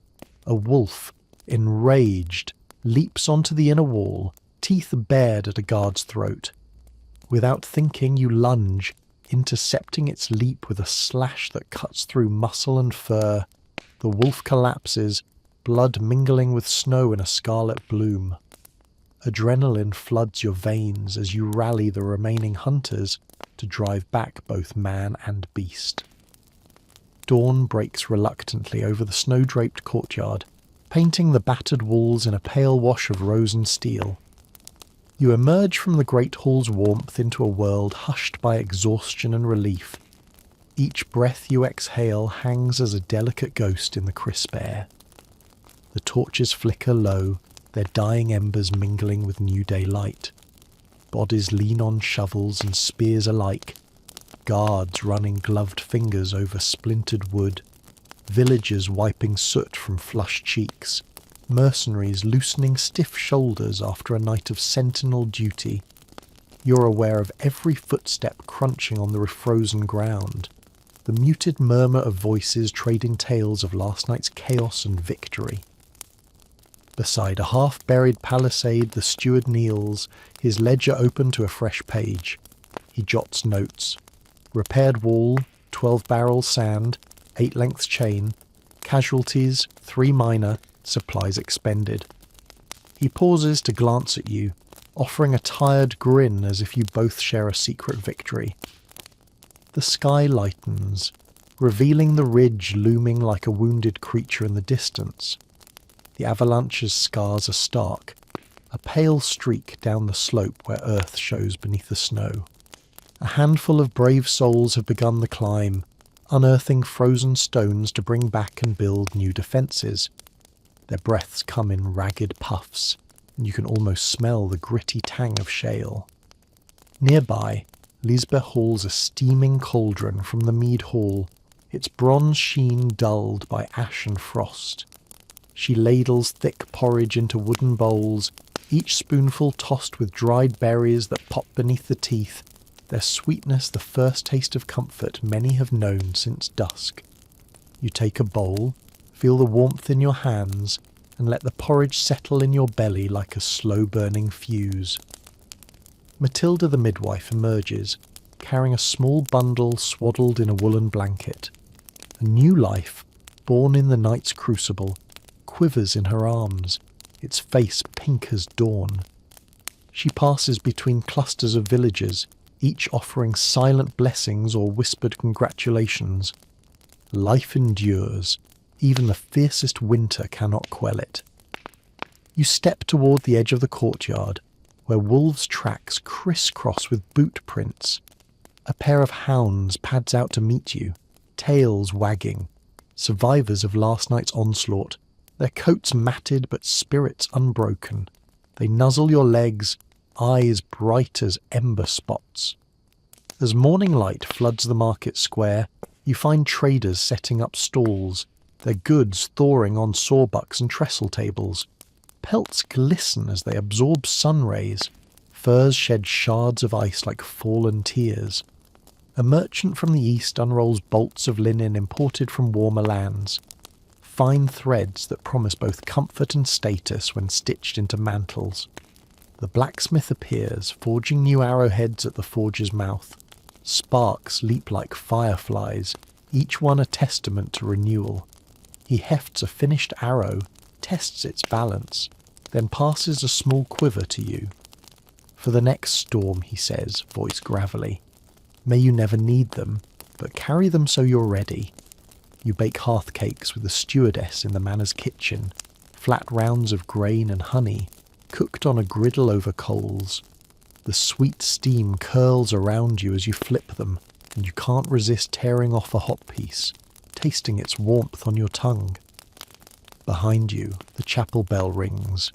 A wolf, enraged, leaps onto the inner wall, teeth bared at a guard's throat. Without thinking, you lunge, intercepting its leap with a slash that cuts through muscle and fur. The wolf collapses, blood mingling with snow in a scarlet bloom. Adrenaline floods your veins as you rally the remaining hunters to drive back both man and beast. Dawn breaks reluctantly over the snow-draped courtyard, painting the battered walls in a pale wash of rose and steel. You emerge from the great hall's warmth into a world hushed by exhaustion and relief. Each breath you exhale hangs as a delicate ghost in the crisp air. The torches flicker low, their dying embers mingling with new day light. Bodies lean on shovels and spears alike, guards running gloved fingers over splintered wood, villagers wiping soot from flushed cheeks, mercenaries loosening stiff shoulders after a night of sentinel duty. You're aware of every footstep crunching on the refrozen ground, the muted murmur of voices trading tales of last night's chaos and victory. Beside a half-buried palisade, the steward kneels, his ledger open to a fresh page. He jots notes. Repaired wall, 12 barrels sand, 8 lengths chain, casualties, 3 minor, supplies expended. He pauses to glance at you, offering a tired grin as if you both share a secret victory. The sky lightens, revealing the ridge looming like a wounded creature in the distance. The avalanche's scars are stark, a pale streak down the slope where earth shows beneath the snow. A handful of brave souls have begun the climb, unearthing frozen stones to bring back and build new defences. Their breaths come in ragged puffs, and you can almost smell the gritty tang of shale. Nearby, Lisbeth hauls a steaming cauldron from the mead hall, its bronze sheen dulled by ash and frost. She ladles thick porridge into wooden bowls, each spoonful tossed with dried berries that pop beneath the teeth, their sweetness the first taste of comfort many have known since dusk. You take a bowl, feel the warmth in your hands, and let the porridge settle in your belly like a slow-burning fuse. Matilda the midwife emerges, carrying a small bundle swaddled in a woolen blanket. A new life, born in the night's crucible, quivers in her arms, its face pink as dawn. She passes between clusters of villagers, each offering silent blessings or whispered congratulations. Life endures. Even the fiercest winter cannot quell it. You step toward the edge of the courtyard, where wolves' tracks crisscross with boot prints. A pair of hounds pads out to meet you, tails wagging, survivors of last night's onslaught, their coats matted but spirits unbroken. They nuzzle your legs, eyes bright as ember spots. As morning light floods the market square, you find traders setting up stalls, their goods thawing on sawbucks and trestle tables. Pelts glisten as they absorb sun rays. Furs shed shards of ice like fallen tears. A merchant from the east unrolls bolts of linen imported from warmer lands. Fine threads that promise both comfort and status when stitched into mantles. The blacksmith appears, forging new arrowheads at the forge's mouth. Sparks leap like fireflies, each one a testament to renewal. He hefts a finished arrow, tests its balance, then passes a small quiver to you. For the next storm, he says, voice gravelly. May you never need them, but carry them so you're ready. You bake hearth cakes with the stewardess in the manor's kitchen, flat rounds of grain and honey, cooked on a griddle over coals. The sweet steam curls around you as you flip them, and you can't resist tearing off a hot piece, tasting its warmth on your tongue. Behind you, the chapel bell rings.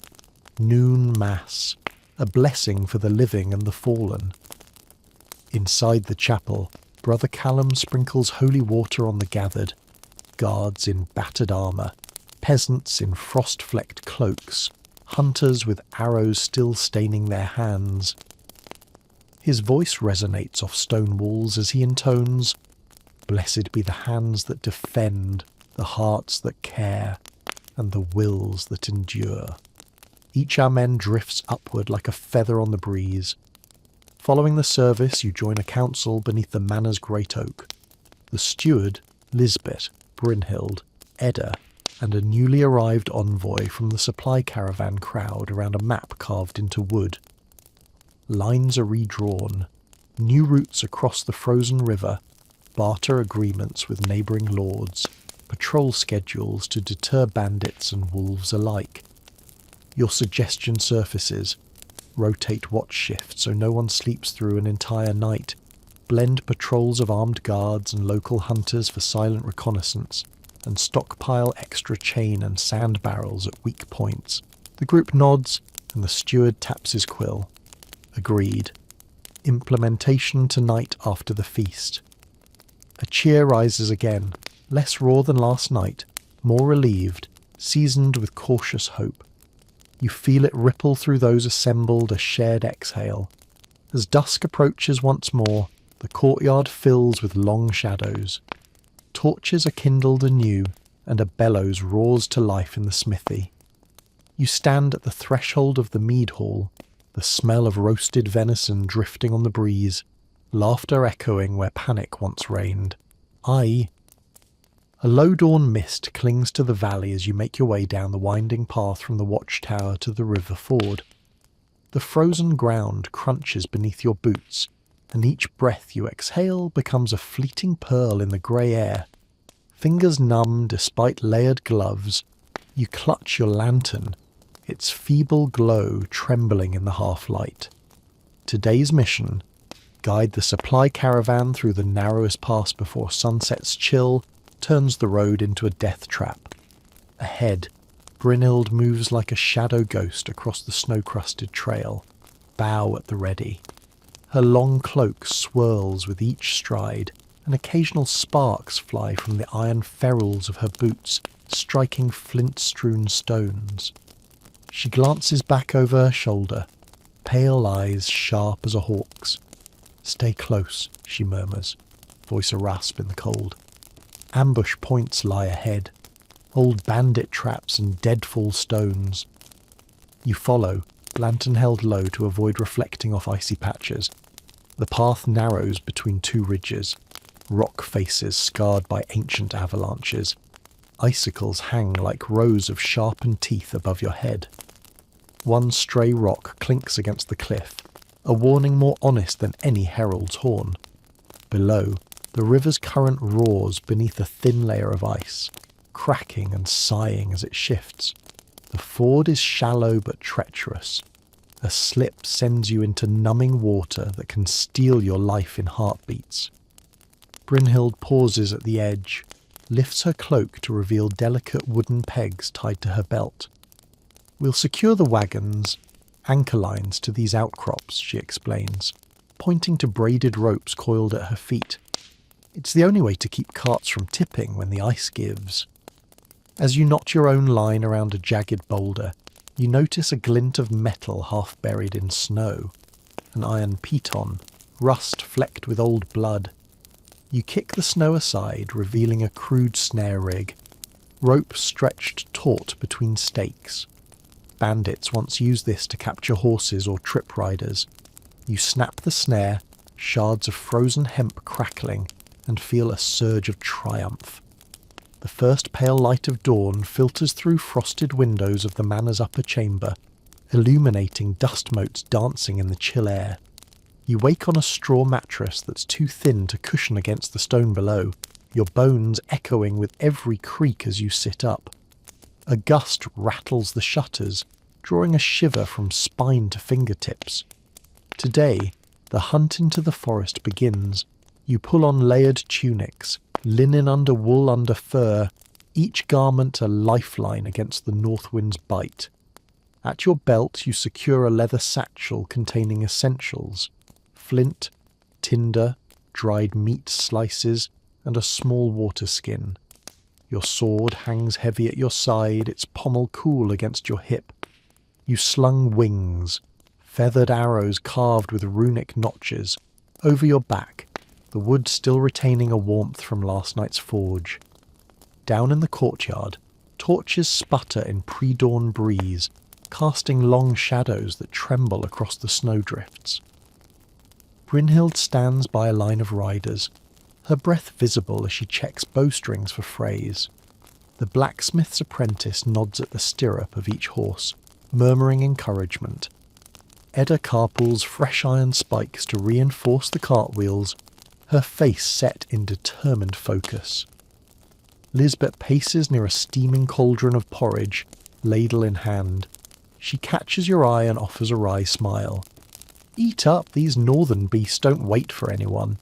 Noon Mass, a blessing for the living and the fallen. Inside the chapel, Brother Callum sprinkles holy water on the gathered. Guards in battered armour, peasants in frost-flecked cloaks, hunters with arrows still staining their hands. His voice resonates off stone walls as he intones, "Blessed be the hands that defend, the hearts that care, and the wills that endure." Each amen drifts upward like a feather on the breeze. Following the service, you join a council beneath the manor's great oak. The steward, Lisbeth, Brynhild, Edda, and a newly arrived envoy from the supply caravan crowd around a map carved into wood. Lines are redrawn, new routes across the frozen river, barter agreements with neighbouring lords, patrol schedules to deter bandits and wolves alike. Your suggestion surfaces. Rotate watch shifts so no one sleeps through an entire night. Blend patrols of armed guards and local hunters for silent reconnaissance, and stockpile extra chain and sand barrels at weak points. The group nods, and the steward taps his quill. Agreed. Implementation tonight after the feast. A cheer rises again, less raw than last night, more relieved, seasoned with cautious hope. You feel it ripple through those assembled, a shared exhale. As dusk approaches once more, the courtyard fills with long shadows. Torches are kindled anew, and a bellows roars to life in the smithy. You stand at the threshold of the mead hall, the smell of roasted venison drifting on the breeze, laughter echoing where panic once reigned. A low dawn mist clings to the valley as you make your way down the winding path from the watchtower to the river ford. The frozen ground crunches beneath your boots, and each breath you exhale becomes a fleeting pearl in the grey air. Fingers numb despite layered gloves, you clutch your lantern, its feeble glow trembling in the half-light. Today's mission: guide the supply caravan through the narrowest pass before sunset's chill turns the road into a death trap. Ahead, Brynhild moves like a shadow ghost across the snow-crusted trail, bow at the ready. Her long cloak swirls with each stride, and occasional sparks fly from the iron ferrules of her boots, striking flint-strewn stones. She glances back over her shoulder, pale eyes sharp as a hawk's. "Stay close," she murmurs, voice a rasp in the cold. Ambush points lie ahead. old bandit traps and deadfall stones. You follow, lantern held low to avoid reflecting off icy patches. The path narrows between two ridges, rock faces scarred by ancient avalanches. Icicles hang like rows of sharpened teeth above your head. One stray rock clinks against the cliff, a warning more honest than any herald's horn. Below, the river's current roars beneath a thin layer of ice, cracking and sighing as it shifts. The ford is shallow but treacherous. A slip sends you into numbing water that can steal your life in heartbeats. Brynhild pauses at the edge, lifts her cloak to reveal delicate wooden pegs tied to her belt. "We'll secure the wagons, anchor lines to these outcrops," she explains, pointing to braided ropes coiled at her feet. "It's the only way to keep carts from tipping when the ice gives." As you knot your own line around a jagged boulder, you notice a glint of metal half buried in snow. An iron piton, rust flecked with old blood. You kick the snow aside, revealing a crude snare rig. Rope stretched taut between stakes. Bandits once used this to capture horses or trip riders. You snap the snare, shards of frozen hemp crackling, and feel a surge of triumph. The first pale light of dawn filters through frosted windows of the manor's upper chamber, illuminating dust motes dancing in the chill air. You wake on a straw mattress that's too thin to cushion against the stone below, your bones echoing with every creak as you sit up. A gust rattles the shutters, drawing a shiver from spine to fingertips. Today, the hunt into the forest begins. You pull on layered tunics, linen under wool under fur, each garment a lifeline against the north wind's bite. At your belt you secure a leather satchel containing essentials: flint, tinder, dried meat slices, and a small water skin. Your sword hangs heavy at your side, its pommel cool against your hip. You slung wings, feathered arrows carved with runic notches, over your back, the wood still retaining a warmth from last night's forge. Down in the courtyard, torches sputter in pre-dawn breeze, casting long shadows that tremble across the snowdrifts. Brynhild stands by a line of riders, her breath visible as she checks bowstrings for frays. The blacksmith's apprentice nods at the stirrup of each horse, murmuring encouragement. Edda carpools fresh iron spikes to reinforce the cartwheels, her face set in determined focus. Lisbeth paces near a steaming cauldron of porridge, ladle in hand. She catches your eye and offers a wry smile. "Eat up, these northern beasts don't wait for anyone."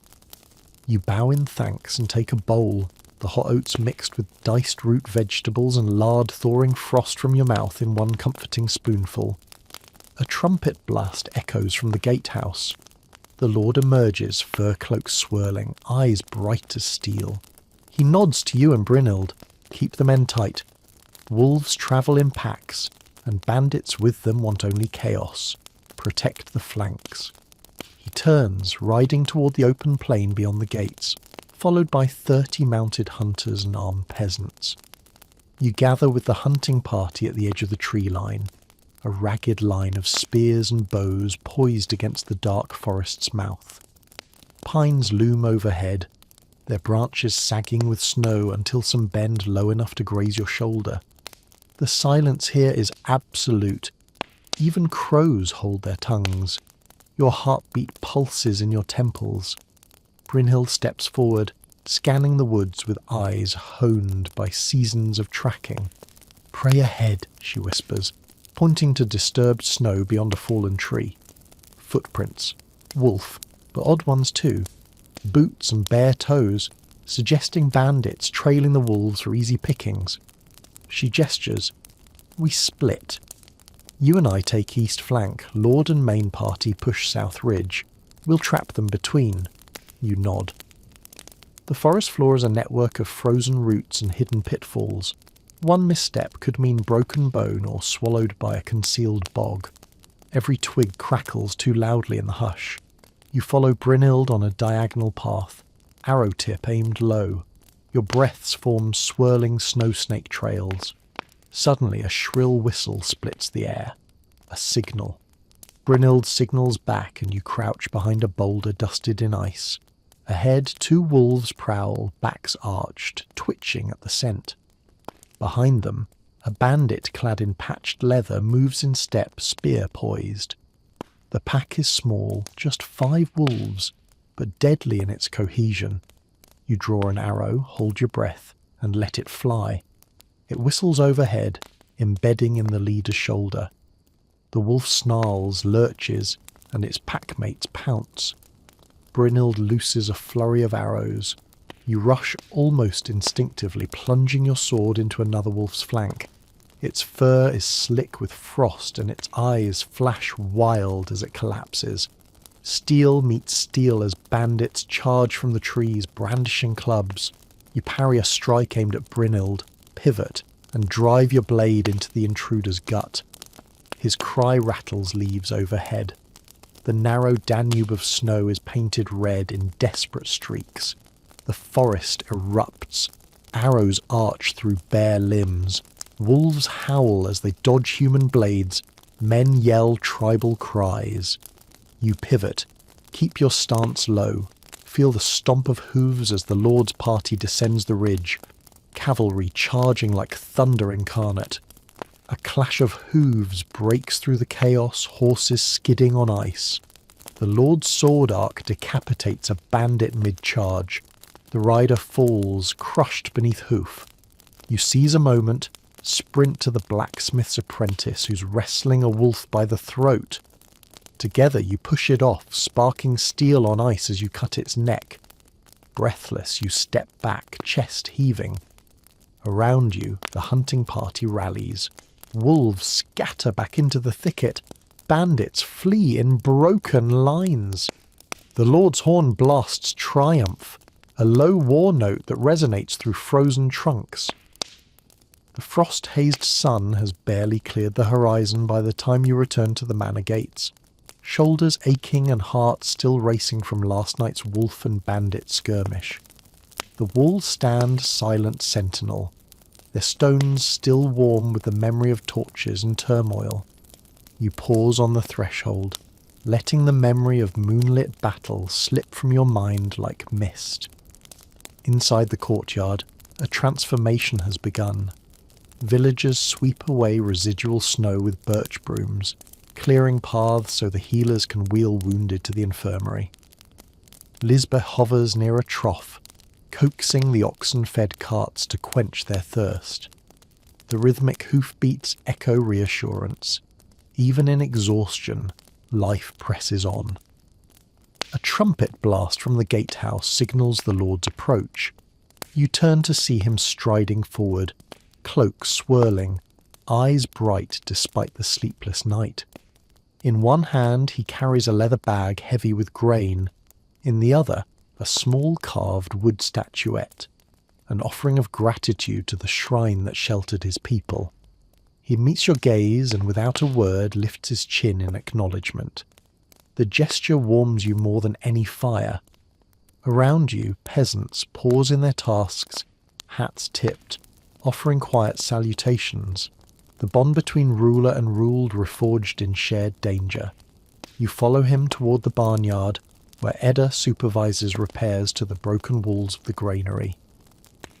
You bow in thanks and take a bowl, the hot oats mixed with diced root vegetables and lard thawing frost from your mouth in one comforting spoonful. A trumpet blast echoes from the gatehouse. The lord emerges, fur cloak swirling, eyes bright as steel. He nods to you and Brynhild. Keep the men tight. Wolves travel in packs, and bandits with them want only chaos. Protect the flanks. He turns, riding toward the open plain beyond the gates, followed by 30 mounted hunters and armed peasants. You gather with the hunting party at the edge of the tree line, a ragged line of spears and bows poised against the dark forest's mouth. Pines loom overhead, their branches sagging with snow until some bend low enough to graze your shoulder. The silence here is absolute. Even crows hold their tongues. Your heartbeat pulses in your temples. Brynhild steps forward, scanning the woods with eyes honed by seasons of tracking. "Pray ahead," she whispers, pointing to disturbed snow beyond a fallen tree. Footprints. Wolf, but odd ones too. Boots and bare toes, suggesting bandits trailing the wolves for easy pickings. She gestures. We split. You and I take east flank, Lord and main party push south ridge. We'll trap them between. You nod. The forest floor is a network of frozen roots and hidden pitfalls. One misstep could mean broken bone or swallowed by a concealed bog. Every twig crackles too loudly in the hush. You follow Brynhild on a diagonal path, arrow tip aimed low. Your breaths form swirling snow snake trails. Suddenly a shrill whistle splits the air. A signal. Brynhild signals back and you crouch behind a boulder dusted in ice. Ahead, 2 wolves prowl, backs arched, twitching at the scent. Behind them, a bandit clad in patched leather moves in step, spear poised. The pack is small, just 5 wolves, but deadly in its cohesion. You draw an arrow, hold your breath, and let it fly. It whistles overhead, embedding in the leader's shoulder. The wolf snarls, lurches, and its packmates pounce. Brynhild looses a flurry of arrows. You rush almost instinctively, plunging your sword into another wolf's flank. Its fur is slick with frost, and its eyes flash wild as it collapses. Steel meets steel as bandits charge from the trees, brandishing clubs. You parry a strike aimed at Brynhild, pivot, and drive your blade into the intruder's gut. His cry rattles leaves overhead. The narrow Danube of snow is painted red in desperate streaks. The forest erupts. Arrows arch through bare limbs. Wolves howl as they dodge human blades. Men yell tribal cries. You pivot. Keep your stance low. Feel the stomp of hooves as the Lord's party descends the ridge. Cavalry charging like thunder incarnate. A clash of hooves breaks through the chaos, horses skidding on ice. The Lord's sword arc decapitates a bandit mid-charge. The rider falls, crushed beneath hoof. You seize a moment, sprint to the blacksmith's apprentice who's wrestling a wolf by the throat. Together you push it off, sparking steel on ice as you cut its neck. Breathless, you step back, chest heaving. Around you, the hunting party rallies. Wolves scatter back into the thicket. Bandits flee in broken lines. The Lord's horn blasts triumph, a low war note that resonates through frozen trunks. The frost-hazed sun has barely cleared the horizon by the time you return to the manor gates. Shoulders aching and heart still racing from last night's wolf and bandit skirmish. The walls stand silent sentinel, their stones still warm with the memory of torches and turmoil. You pause on the threshold, letting the memory of moonlit battle slip from your mind like mist. Inside the courtyard, a transformation has begun. Villagers sweep away residual snow with birch brooms, clearing paths so the healers can wheel wounded to the infirmary. Lisbeth hovers near a trough, coaxing the oxen-fed carts to quench their thirst. The rhythmic hoofbeats echo reassurance. Even in exhaustion, life presses on. A trumpet blast from the gatehouse signals the Lord's approach. You turn to see him striding forward, cloak swirling, eyes bright despite the sleepless night. In one hand he carries a leather bag heavy with grain, in the other a small carved wood statuette, an offering of gratitude to the shrine that sheltered his people. He meets your gaze and without a word lifts his chin in acknowledgement. The gesture warms you more than any fire. Around you, peasants pause in their tasks, hats tipped, offering quiet salutations. The bond between ruler and ruled reforged in shared danger. You follow him toward the barnyard, where Edda supervises repairs to the broken walls of the granary.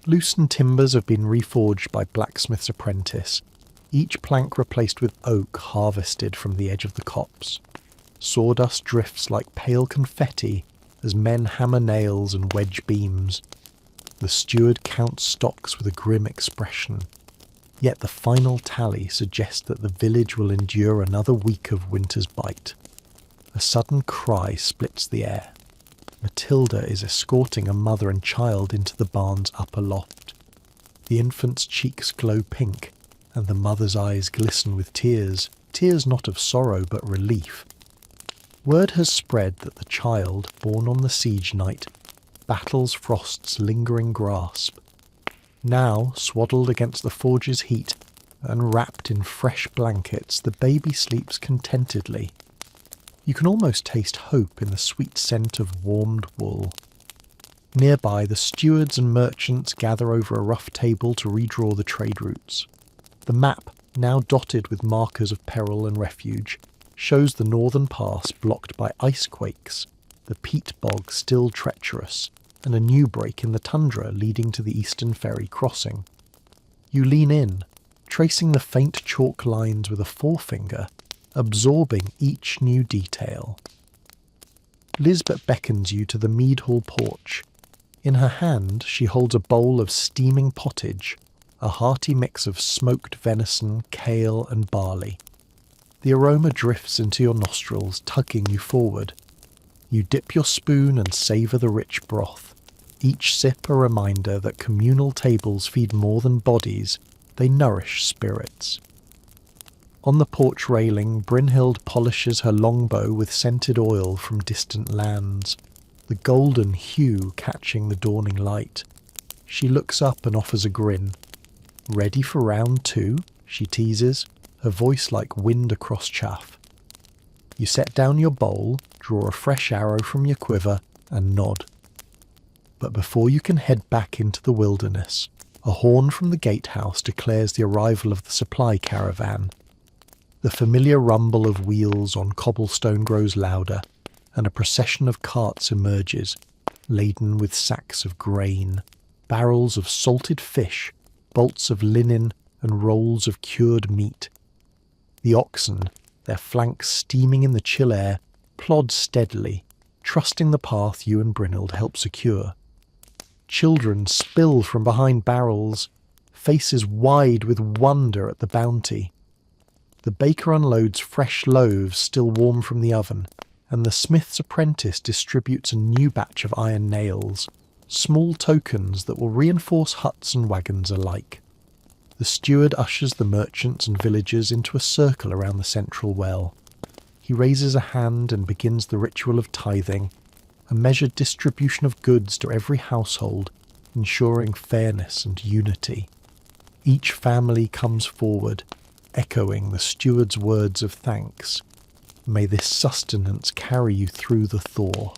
Loosened timbers have been reforged by blacksmith's apprentice, each plank replaced with oak harvested from the edge of the copse. Sawdust drifts like pale confetti as men hammer nails and wedge beams. The steward counts stocks with a grim expression. Yet the final tally suggests that the village will endure another week of winter's bite. A sudden cry splits the air. Matilda is escorting a mother and child into the barn's upper loft. The infant's cheeks glow pink, and the mother's eyes glisten with tears, tears not of sorrow but relief. Word has spread that the child, born on the siege night, battles Frost's lingering grasp. Now, swaddled against the forge's heat, and wrapped in fresh blankets, the baby sleeps contentedly. You can almost taste hope in the sweet scent of warmed wool. Nearby, the stewards and merchants gather over a rough table to redraw the trade routes. The map, now dotted with markers of peril and refuge, shows the northern pass blocked by ice quakes, the peat bog still treacherous, and a new break in the tundra leading to the eastern ferry crossing. You lean in, tracing the faint chalk lines with a forefinger, absorbing each new detail. Lisbeth beckons you to the mead hall porch. In her hand she holds a bowl of steaming pottage, a hearty mix of smoked venison, kale and barley. The aroma drifts into your nostrils, tugging you forward. You dip your spoon and savour the rich broth, each sip a reminder that communal tables feed more than bodies, they nourish spirits. On the porch railing, Brynhild polishes her longbow with scented oil from distant lands, the golden hue catching the dawning light. She looks up and offers a grin. "Ready for round 2?" she teases, her voice like wind across chaff. You set down your bowl, draw a fresh arrow from your quiver, and nod. But before you can head back into the wilderness, a horn from the gatehouse declares the arrival of the supply caravan. The familiar rumble of wheels on cobblestone grows louder, and a procession of carts emerges, laden with sacks of grain, barrels of salted fish, bolts of linen, and rolls of cured meat. The oxen, their flanks steaming in the chill air, plod steadily, trusting the path you and Brynhild help secure. Children spill from behind barrels, faces wide with wonder at the bounty. The baker unloads fresh loaves still warm from the oven, and the smith's apprentice distributes a new batch of iron nails, small tokens that will reinforce huts and wagons alike. The steward ushers the merchants and villagers into a circle around the central well. He raises a hand and begins the ritual of tithing, a measured distribution of goods to every household, ensuring fairness and unity. Each family comes forward, echoing the steward's words of thanks. May this sustenance carry you through the thaw.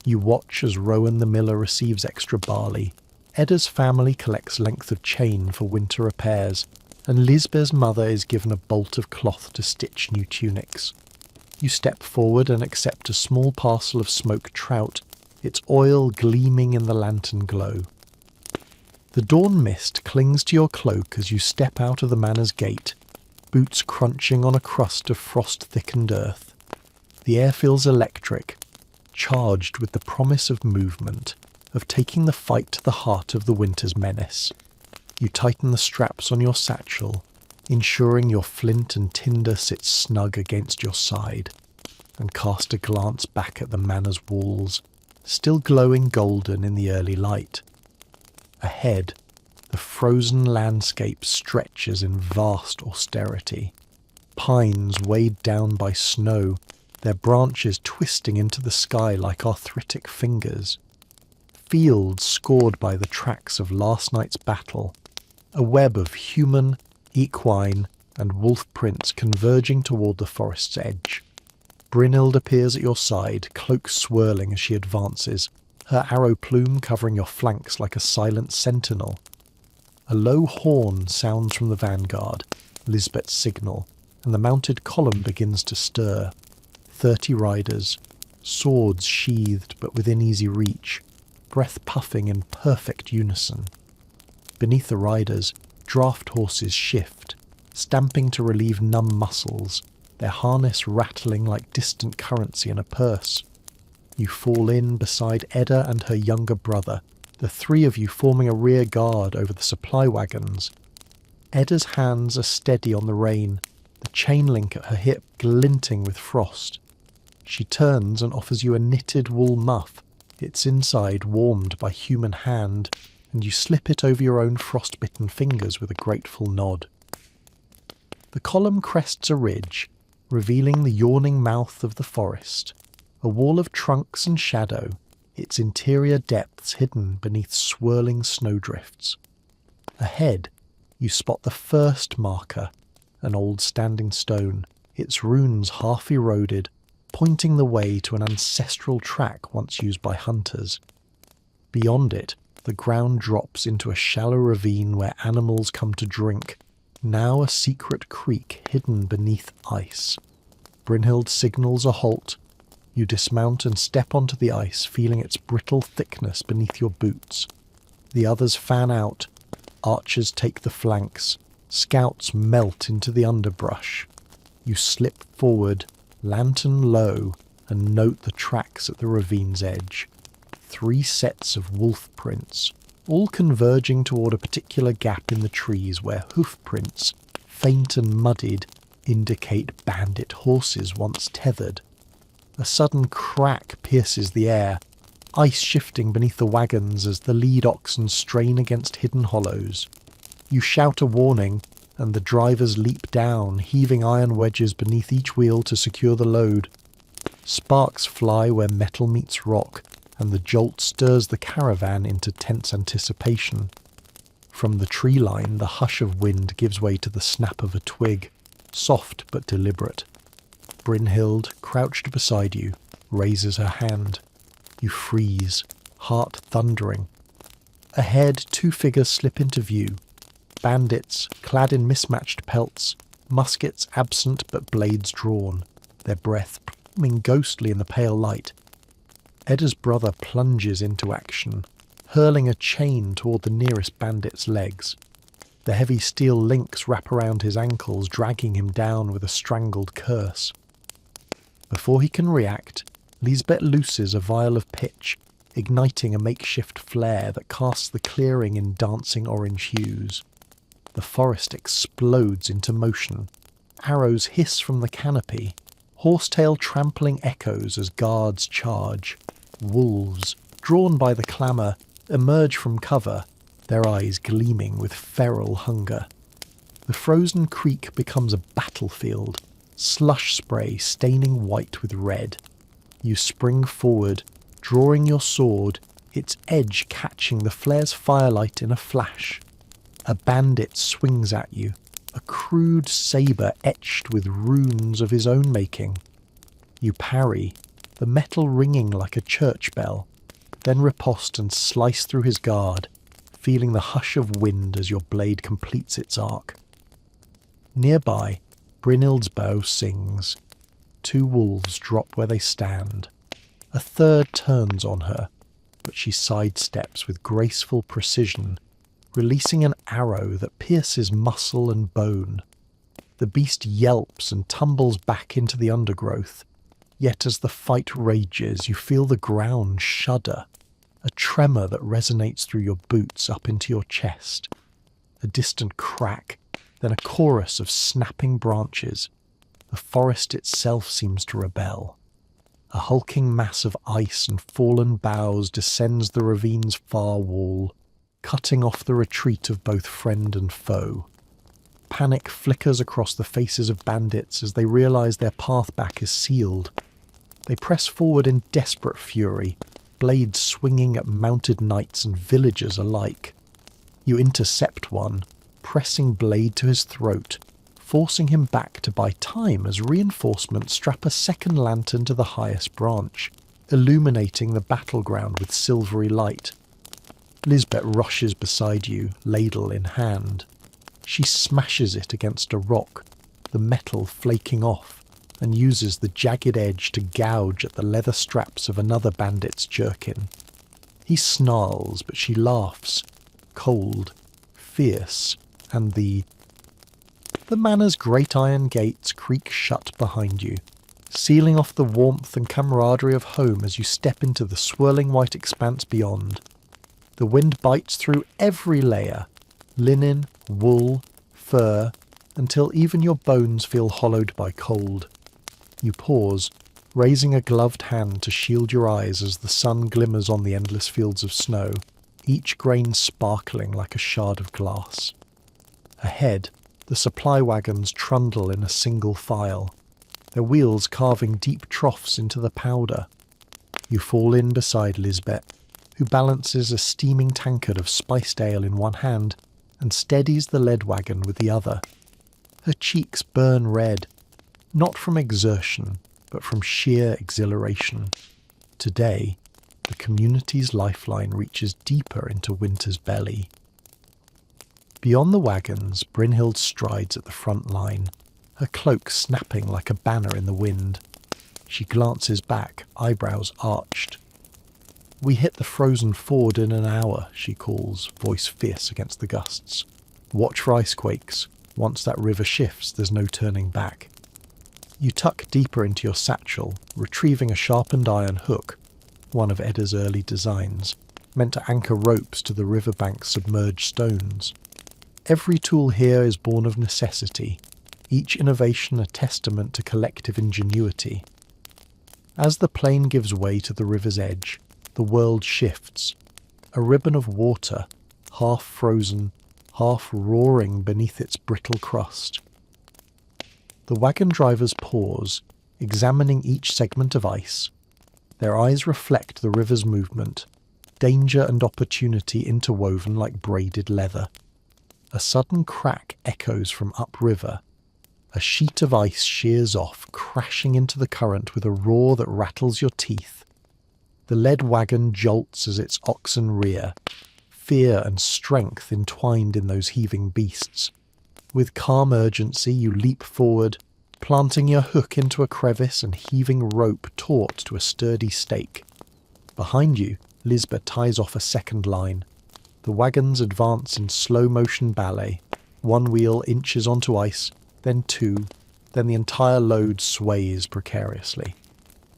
You watch as Rowan the miller receives extra barley. Edda's family collects length of chain for winter repairs, and Lisbeth's mother is given a bolt of cloth to stitch new tunics. You step forward and accept a small parcel of smoked trout, its oil gleaming in the lantern glow. The dawn mist clings to your cloak as you step out of the manor's gate, boots crunching on a crust of frost-thickened earth. The air feels electric, charged with the promise of movement, of taking the fight to the heart of the winter's menace. You tighten the straps on your satchel, ensuring your flint and tinder sits snug against your side, and cast a glance back at the manor's walls, still glowing golden in the early light. Ahead, the frozen landscape stretches in vast austerity. Pines weighed down by snow, their branches twisting into the sky like arthritic fingers. Fields scored by the tracks of last night's battle, a web of human, equine, and wolf prints converging toward the forest's edge. Brynhild appears at your side, cloak swirling as she advances, her arrow plume covering your flanks like a silent sentinel. A low horn sounds from the vanguard, Lisbeth's signal, and the mounted column begins to stir. 30 riders, swords sheathed but within easy reach, breath puffing in perfect unison. Beneath the riders, draft horses shift, stamping to relieve numb muscles, their harness rattling like distant currency in a purse. You fall in beside Edda and her younger brother, the three of you forming a rear guard over the supply wagons. Edda's hands are steady on the rein, the chain link at her hip glinting with frost. She turns and offers you a knitted wool muff, its inside warmed by human hand, and you slip it over your own frost-bitten fingers with a grateful nod. The column crests a ridge, revealing the yawning mouth of the forest, a wall of trunks and shadow, its interior depths hidden beneath swirling snowdrifts. Ahead, you spot the first marker, an old standing stone, its runes half eroded, pointing the way to an ancestral track once used by hunters. Beyond it, the ground drops into a shallow ravine where animals come to drink, now a secret creek hidden beneath ice. Brynhild signals a halt. You dismount and step onto the ice, feeling its brittle thickness beneath your boots. The others fan out. Archers take the flanks. Scouts melt into the underbrush. You slip forward, lantern low, and note the tracks at the ravine's edge. 3 sets of wolf prints, all converging toward a particular gap in the trees where hoof prints, faint and muddied, indicate bandit horses once tethered. A sudden crack pierces the air, ice shifting beneath the wagons as the lead oxen strain against hidden hollows. You shout a warning, and the drivers leap down, heaving iron wedges beneath each wheel to secure the load. Sparks fly where metal meets rock, and the jolt stirs the caravan into tense anticipation. From the tree line, the hush of wind gives way to the snap of a twig, soft but deliberate. Brynhild, crouched beside you, raises her hand. You freeze, heart thundering. Ahead, 2 figures slip into view. Bandits, clad in mismatched pelts, muskets absent but blades drawn, their breath pluming ghostly in the pale light. Edda's brother plunges into action, hurling a chain toward the nearest bandit's legs. The heavy steel links wrap around his ankles, dragging him down with a strangled curse. Before he can react, Lisbeth looses a vial of pitch, igniting a makeshift flare that casts the clearing in dancing orange hues. The forest explodes into motion. Arrows hiss from the canopy. Horsetail trampling echoes as guards charge. Wolves, drawn by the clamour, emerge from cover, their eyes gleaming with feral hunger. The frozen creek becomes a battlefield, slush spray staining white with red. You spring forward, drawing your sword, its edge catching the flare's firelight in a flash. A bandit swings at you, a crude sabre etched with runes of his own making. You parry, the metal ringing like a church bell, then riposte and slice through his guard, feeling the hush of wind as your blade completes its arc. Nearby, Brynhild's bow sings. 2 wolves drop where they stand. A third turns on her, but she sidesteps with graceful precision, releasing an arrow that pierces muscle and bone. The beast yelps and tumbles back into the undergrowth, yet as the fight rages, you feel the ground shudder, a tremor that resonates through your boots up into your chest. A distant crack, then a chorus of snapping branches. The forest itself seems to rebel. A hulking mass of ice and fallen boughs descends the ravine's far wall, cutting off the retreat of both friend and foe. Panic flickers across the faces of bandits as they realize their path back is sealed. They press forward in desperate fury, blades swinging at mounted knights and villagers alike. You intercept one, pressing blade to his throat, forcing him back to buy time as reinforcements strap a second lantern to the highest branch, illuminating the battleground with silvery light. Lisbeth rushes beside you, ladle in hand. She smashes it against a rock, the metal flaking off, and uses the jagged edge to gouge at the leather straps of another bandit's jerkin. He snarls, but she laughs, cold, fierce, and the manor's great iron gates creak shut behind you, sealing off the warmth and camaraderie of home as you step into the swirling white expanse beyond. The wind bites through every layer, linen, wool, fur, until even your bones feel hollowed by cold. You pause, raising a gloved hand to shield your eyes as the sun glimmers on the endless fields of snow, each grain sparkling like a shard of glass. Ahead, the supply wagons trundle in a single file, their wheels carving deep troughs into the powder. You fall in beside Lisbeth, who balances a steaming tankard of spiced ale in one hand and steadies the lead wagon with the other. Her cheeks burn red, not from exertion, but from sheer exhilaration. Today, the community's lifeline reaches deeper into winter's belly. Beyond the wagons, Brynhild strides at the front line, her cloak snapping like a banner in the wind. She glances back, eyebrows arched. "We hit the frozen ford in an hour," she calls, voice fierce against the gusts. "Watch for icequakes. Once that river shifts, there's no turning back." You tuck deeper into your satchel, retrieving a sharpened iron hook, one of Edda's early designs, meant to anchor ropes to the riverbank's submerged stones. Every tool here is born of necessity, each innovation a testament to collective ingenuity. As the plain gives way to the river's edge, the world shifts. A ribbon of water, half frozen, half roaring beneath its brittle crust. The wagon drivers pause, examining each segment of ice. Their eyes reflect the river's movement, danger and opportunity interwoven like braided leather. A sudden crack echoes from upriver. A sheet of ice shears off, crashing into the current with a roar that rattles your teeth. The lead wagon jolts as its oxen rear, fear and strength entwined in those heaving beasts. With calm urgency you leap forward, planting your hook into a crevice and heaving rope taut to a sturdy stake. Behind you, Lisbeth ties off a second line. The wagons advance in slow-motion ballet. One wheel inches onto ice, then two, then the entire load sways precariously.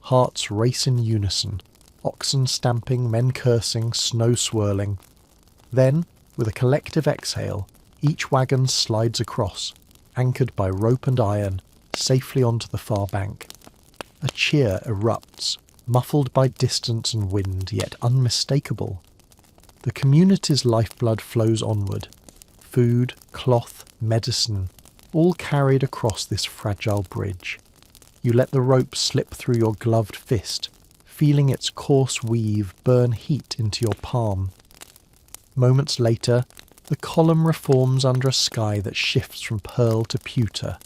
Hearts race in unison, oxen stamping, men cursing, snow swirling. Then, with a collective exhale, each wagon slides across, anchored by rope and iron, safely onto the far bank. A cheer erupts, muffled by distance and wind, yet unmistakable. The community's lifeblood flows onward. Food, cloth, medicine, all carried across this fragile bridge. You let the rope slip through your gloved fist, feeling its coarse weave burn heat into your palm. Moments later, the column reforms under a sky that shifts from pearl to pewter.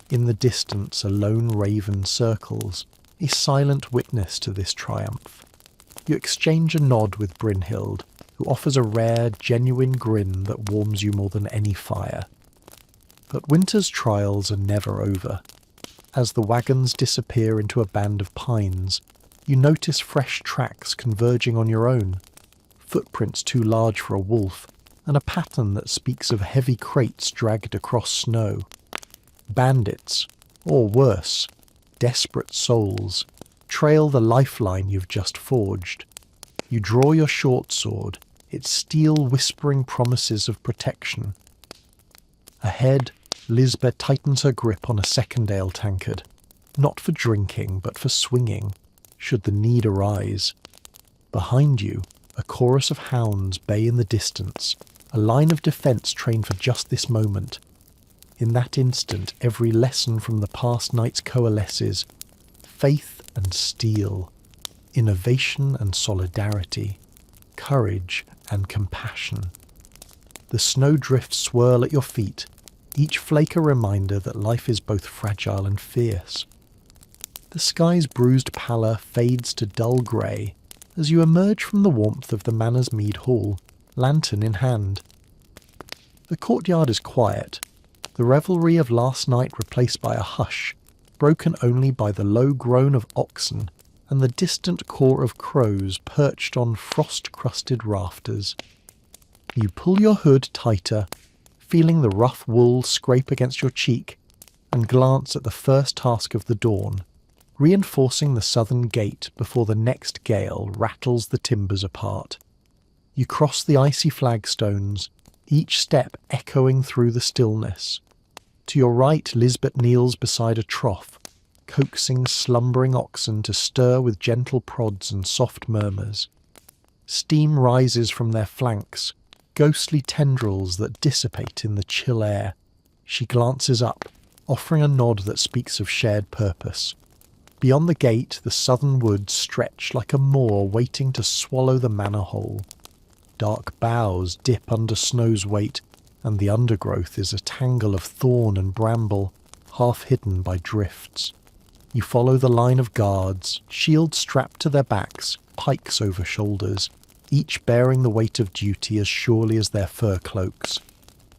In the distance, a lone raven circles, a silent witness to this triumph. You exchange a nod with Brynhild, who offers a rare, genuine grin that warms you more than any fire. But winter's trials are never over. As the wagons disappear into a band of pines, you notice fresh tracks converging on your own, footprints too large for a wolf, and a pattern that speaks of heavy crates dragged across snow. Bandits, or worse, desperate souls, trail the lifeline you've just forged. You draw your short sword, its steel whispering promises of protection. Ahead, Lisbeth tightens her grip on a second ale tankard, not for drinking, but for swinging, should the need arise. Behind you, a chorus of hounds bay in the distance, a line of defence trained for just this moment. In that instant, every lesson from the past nights coalesces. Faith and steel, innovation and solidarity, courage and compassion. The snowdrifts swirl at your feet, each flake a reminder that life is both fragile and fierce. The sky's bruised pallor fades to dull grey as you emerge from the warmth of the Manor's Mead Hall, lantern in hand. The courtyard is quiet, the revelry of last night replaced by a hush, broken only by the low groan of oxen and the distant caw of crows perched on frost-crusted rafters. You pull your hood tighter, feeling the rough wool scrape against your cheek, and glance at the first task of the dawn, reinforcing the southern gate before the next gale rattles the timbers apart. You cross the icy flagstones, each step echoing through the stillness. To your right, Lisbeth kneels beside a trough, coaxing slumbering oxen to stir with gentle prods and soft murmurs. Steam rises from their flanks, ghostly tendrils that dissipate in the chill air. She glances up, offering a nod that speaks of shared purpose. Beyond the gate, the southern woods stretch like a maw waiting to swallow the manor whole. Dark boughs dip under snow's weight, and the undergrowth is a tangle of thorn and bramble, half hidden by drifts. You follow the line of guards, shields strapped to their backs, pikes over shoulders, each bearing the weight of duty as surely as their fur cloaks.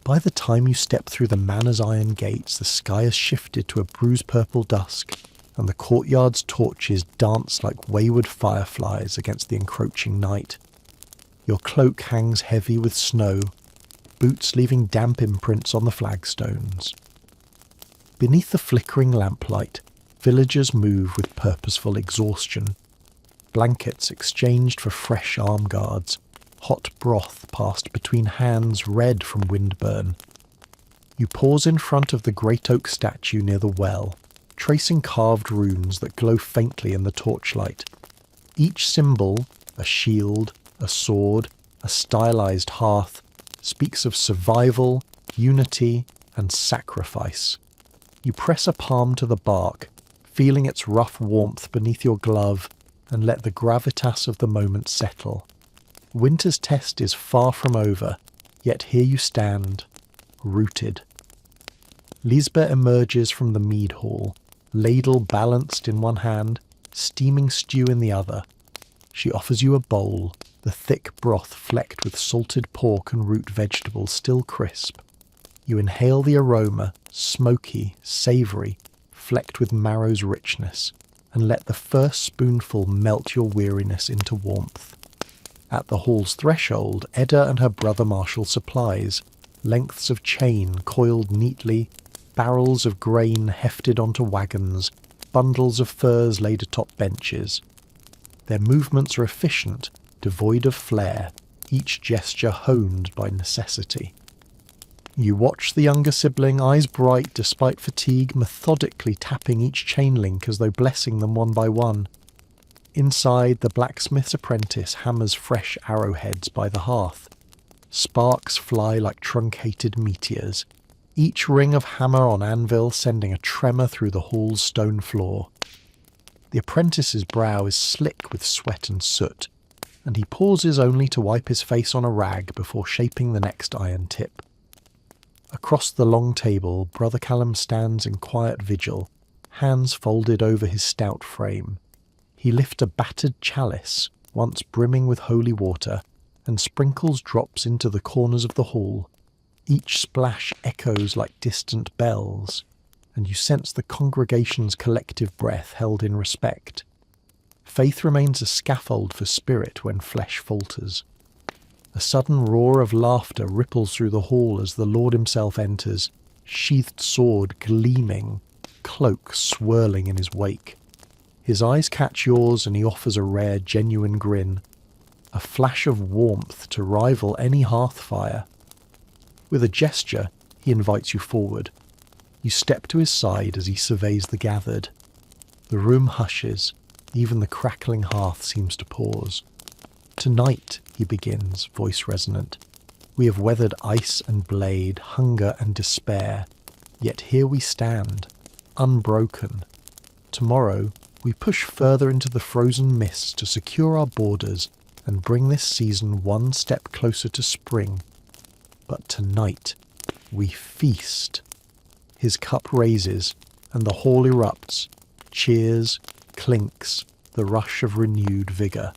By the time you step through the manor's iron gates, the sky has shifted to a bruise-purple dusk, and the courtyard's torches dance like wayward fireflies against the encroaching night. Your cloak hangs heavy with snow, boots leaving damp imprints on the flagstones. Beneath the flickering lamplight, villagers move with purposeful exhaustion. Blankets exchanged for fresh arm guards, hot broth passed between hands red from windburn. You pause in front of the great oak statue near the well, tracing carved runes that glow faintly in the torchlight. Each symbol, a shield, a sword, a stylized hearth, speaks of survival, unity, and sacrifice. You press a palm to the bark, feeling its rough warmth beneath your glove, and let the gravitas of the moment settle. Winter's test is far from over, yet here you stand, rooted. Lisbeth emerges from the mead hall, ladle balanced in one hand, steaming stew in the other. She offers you a bowl, the thick broth flecked with salted pork and root vegetables still crisp. You inhale the aroma, smoky, savoury, flecked with marrow's richness, and let the first spoonful melt your weariness into warmth. At the hall's threshold, Edda and her brother marshal supplies, lengths of chain coiled neatly, barrels of grain hefted onto wagons, bundles of furs laid atop benches. Their movements are efficient, devoid of flair, each gesture honed by necessity. You watch the younger sibling, eyes bright despite fatigue, methodically tapping each chain link as though blessing them one by one. Inside, the blacksmith's apprentice hammers fresh arrowheads by the hearth. Sparks fly like truncated meteors, each ring of hammer on anvil sending a tremor through the hall's stone floor. The apprentice's brow is slick with sweat and soot, and he pauses only to wipe his face on a rag before shaping the next iron tip. Across the long table, Brother Callum stands in quiet vigil, hands folded over his stout frame. He lifts a battered chalice, once brimming with holy water, and sprinkles drops into the corners of the hall. Each splash echoes like distant bells, and you sense the congregation's collective breath held in respect. Faith remains a scaffold for spirit when flesh falters. A sudden roar of laughter ripples through the hall as the Lord himself enters, sheathed sword gleaming, cloak swirling in his wake. His eyes catch yours and he offers a rare, genuine grin, a flash of warmth to rival any hearth fire. With a gesture, he invites you forward. You step to his side as he surveys the gathered. The room hushes, even the crackling hearth seems to pause. "Tonight," he begins, voice resonant, "we have weathered ice and blade, hunger and despair, yet here we stand, unbroken. Tomorrow, we push further into the frozen mists to secure our borders and bring this season one step closer to spring. But tonight, we feast." His cup raises, and the hall erupts, cheers, clinks, the rush of renewed vigour.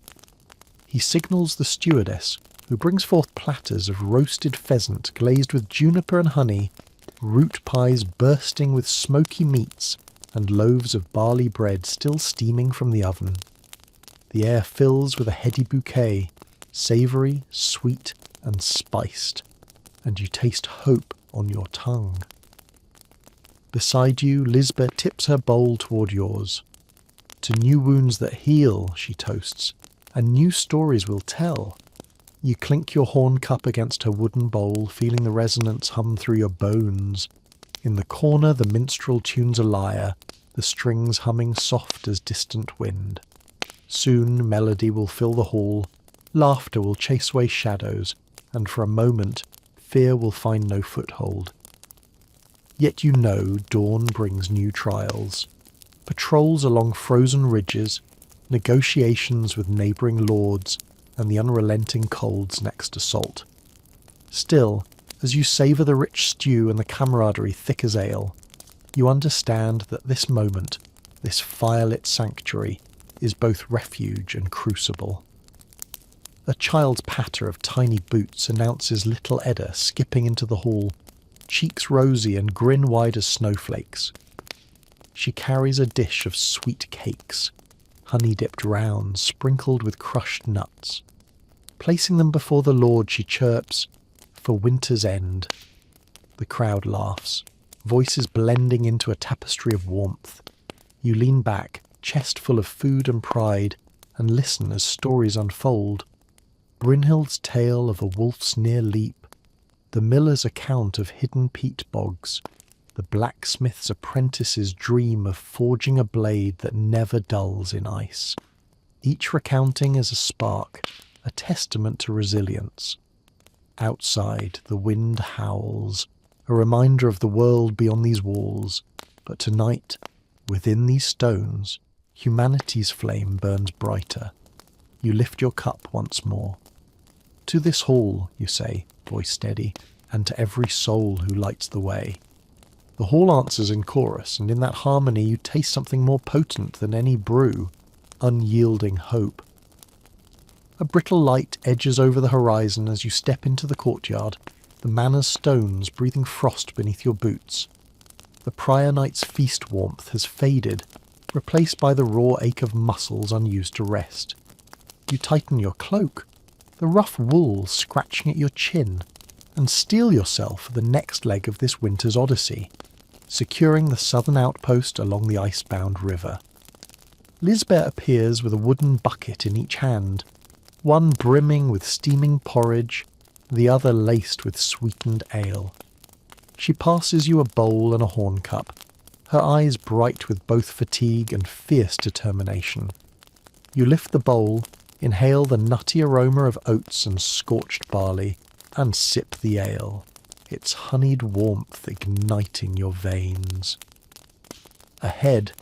He signals the stewardess, who brings forth platters of roasted pheasant glazed with juniper and honey, root pies bursting with smoky meats, and loaves of barley bread still steaming from the oven. The air fills with a heady bouquet, savoury, sweet, and spiced, and you taste hope on your tongue. Beside you, Lisbeth tips her bowl toward yours. "To new wounds that heal," she toasts, "and new stories will tell." You clink your horn cup against her wooden bowl, feeling the resonance hum through your bones. In the corner, the minstrel tunes a lyre, the strings humming soft as distant wind. Soon melody will fill the hall, laughter will chase away shadows, and for a moment, fear will find no foothold. Yet you know dawn brings new trials. Patrols along frozen ridges, negotiations with neighbouring lords, and the unrelenting colds next assault. Still, as you savour the rich stew and the camaraderie thick as ale, you understand that this moment, this firelit sanctuary, is both refuge and crucible. A child's patter of tiny boots announces little Edda skipping into the hall, cheeks rosy and grin wide as snowflakes. She carries a dish of sweet cakes, honey-dipped rounds sprinkled with crushed nuts. Placing them before the Lord, she chirps, "For winter's end." The crowd laughs, voices blending into a tapestry of warmth. You lean back, chest full of food and pride, and listen as stories unfold. Brynhild's tale of a wolf's near leap, the miller's account of hidden peat bogs, the blacksmith's apprentice's dream of forging a blade that never dulls in ice. Each recounting is a spark, a testament to resilience. Outside, the wind howls, a reminder of the world beyond these walls. But tonight, within these stones, humanity's flame burns brighter. You lift your cup once more. "To this hall," you say, voice steady, "and to every soul who lights the way." The hall answers in chorus, and in that harmony you taste something more potent than any brew, unyielding hope. A brittle light edges over the horizon as you step into the courtyard, the manor's stones breathing frost beneath your boots. The prior night's feast warmth has faded, replaced by the raw ache of muscles unused to rest. You tighten your cloak, the rough wool scratching at your chin, and steel yourself for the next leg of this winter's odyssey, securing the southern outpost along the ice-bound river. Lisbeth appears with a wooden bucket in each hand, one brimming with steaming porridge, the other laced with sweetened ale. She passes you a bowl and a horn cup, her eyes bright with both fatigue and fierce determination. You lift the bowl, inhale the nutty aroma of oats and scorched barley, and sip the ale, its honeyed warmth igniting your veins. Ahead,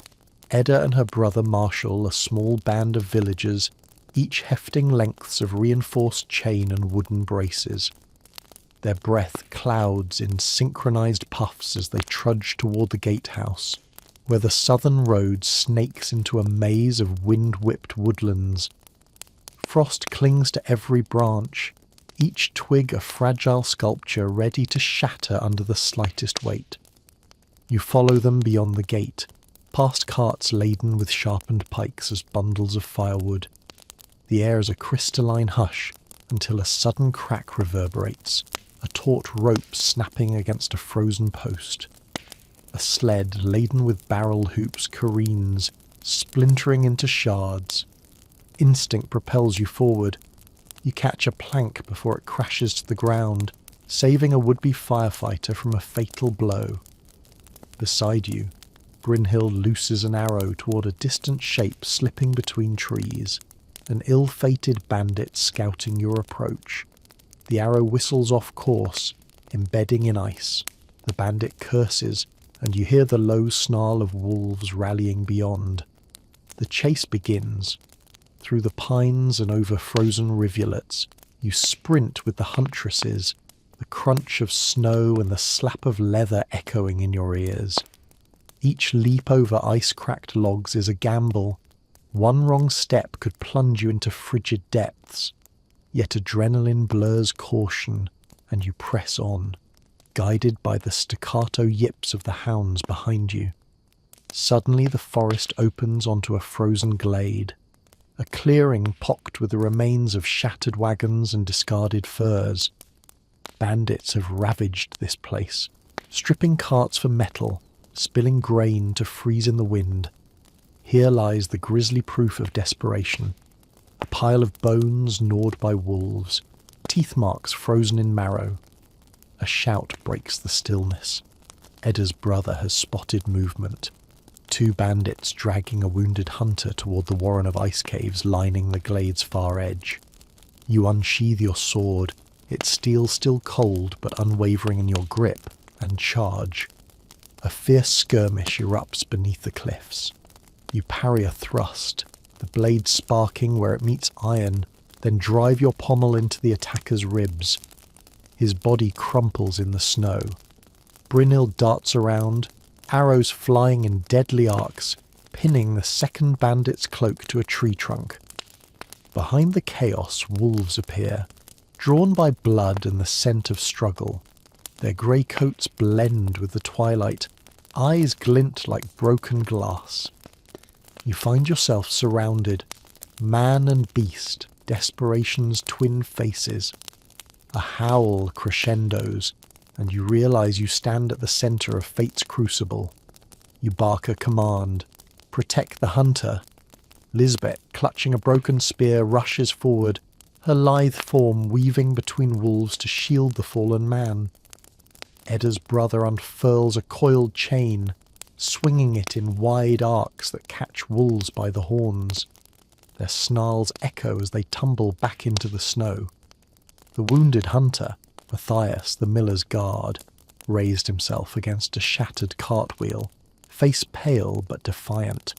Edda and her brother marshal a small band of villagers, each hefting lengths of reinforced chain and wooden braces. Their breath clouds in synchronized puffs as they trudge toward the gatehouse, where the southern road snakes into a maze of wind-whipped woodlands. Frost clings to every branch, each twig a fragile sculpture ready to shatter under the slightest weight. You follow them beyond the gate, past carts laden with sharpened pikes as bundles of firewood. The air is a crystalline hush until a sudden crack reverberates, a taut rope snapping against a frozen post. A sled laden with barrel hoops careens, splintering into shards. Instinct propels you forward. You catch a plank before it crashes to the ground, saving a would-be firefighter from a fatal blow. Beside you, Brynhild looses an arrow toward a distant shape slipping between trees, an ill-fated bandit scouting your approach. The arrow whistles off course, embedding in ice. The bandit curses, and you hear the low snarl of wolves rallying beyond. The chase begins. Through the pines and over frozen rivulets, you sprint with the huntresses, the crunch of snow and the slap of leather echoing in your ears. Each leap over ice-cracked logs is a gamble. One wrong step could plunge you into frigid depths. Yet adrenaline blurs caution, and you press on, guided by the staccato yips of the hounds behind you. Suddenly the forest opens onto a frozen glade, a clearing pocked with the remains of shattered wagons and discarded furs. Bandits have ravaged this place, stripping carts for metal, spilling grain to freeze in the wind. Here lies the grisly proof of desperation. A pile of bones gnawed by wolves, teeth marks frozen in marrow. A shout breaks the stillness. Edda's brother has spotted movement. 2 bandits dragging a wounded hunter toward the warren of ice caves lining the glade's far edge. You unsheathe your sword, its steel still cold but unwavering in your grip, and charge. A fierce skirmish erupts beneath the cliffs. You parry a thrust, the blade sparking where it meets iron, then drive your pommel into the attacker's ribs. His body crumples in the snow. Brynhild darts around, arrows flying in deadly arcs, pinning the second bandit's cloak to a tree trunk. Behind the chaos, wolves appear, drawn by blood and the scent of struggle. Their grey coats blend with the twilight, eyes glint like broken glass. You find yourself surrounded, man and beast, desperation's twin faces. A howl crescendos, and you realise you stand at the centre of fate's crucible. You bark a command, protect the hunter. Lisbeth, clutching a broken spear, rushes forward, her lithe form weaving between wolves to shield the fallen man. Edda's brother unfurls a coiled chain, swinging it in wide arcs that catch wolves by the horns. Their snarls echo as they tumble back into the snow. The wounded hunter, Matthias, the miller's guard, raised himself against a shattered cartwheel, face pale but defiant.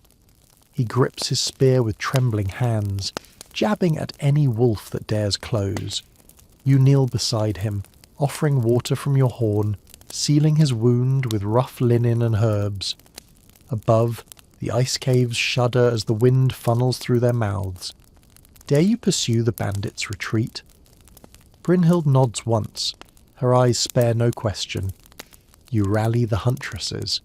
He grips his spear with trembling hands, jabbing at any wolf that dares close. You kneel beside him, offering water from your horn, sealing his wound with rough linen and herbs. Above, the ice caves shudder as the wind funnels through their mouths. Dare you pursue the bandits' retreat? Brynhild nods once, her eyes spare no question. You rally the huntresses.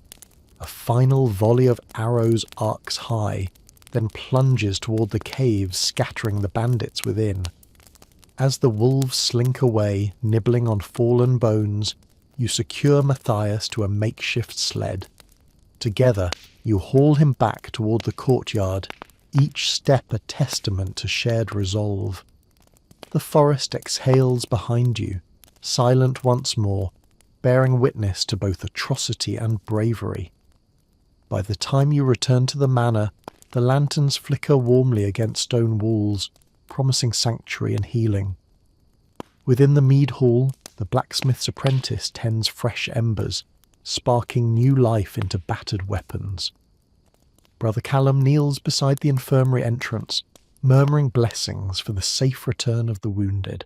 A final volley of arrows arcs high, then plunges toward the caves, scattering the bandits within. As the wolves slink away, nibbling on fallen bones, you secure Matthias to a makeshift sled. Together, you haul him back toward the courtyard, each step a testament to shared resolve. The forest exhales behind you, silent once more, bearing witness to both atrocity and bravery. By the time you return to the manor, the lanterns flicker warmly against stone walls, promising sanctuary and healing. Within the mead hall, the blacksmith's apprentice tends fresh embers, sparking new life into battered weapons. Brother Callum kneels beside the infirmary entrance, murmuring blessings for the safe return of the wounded.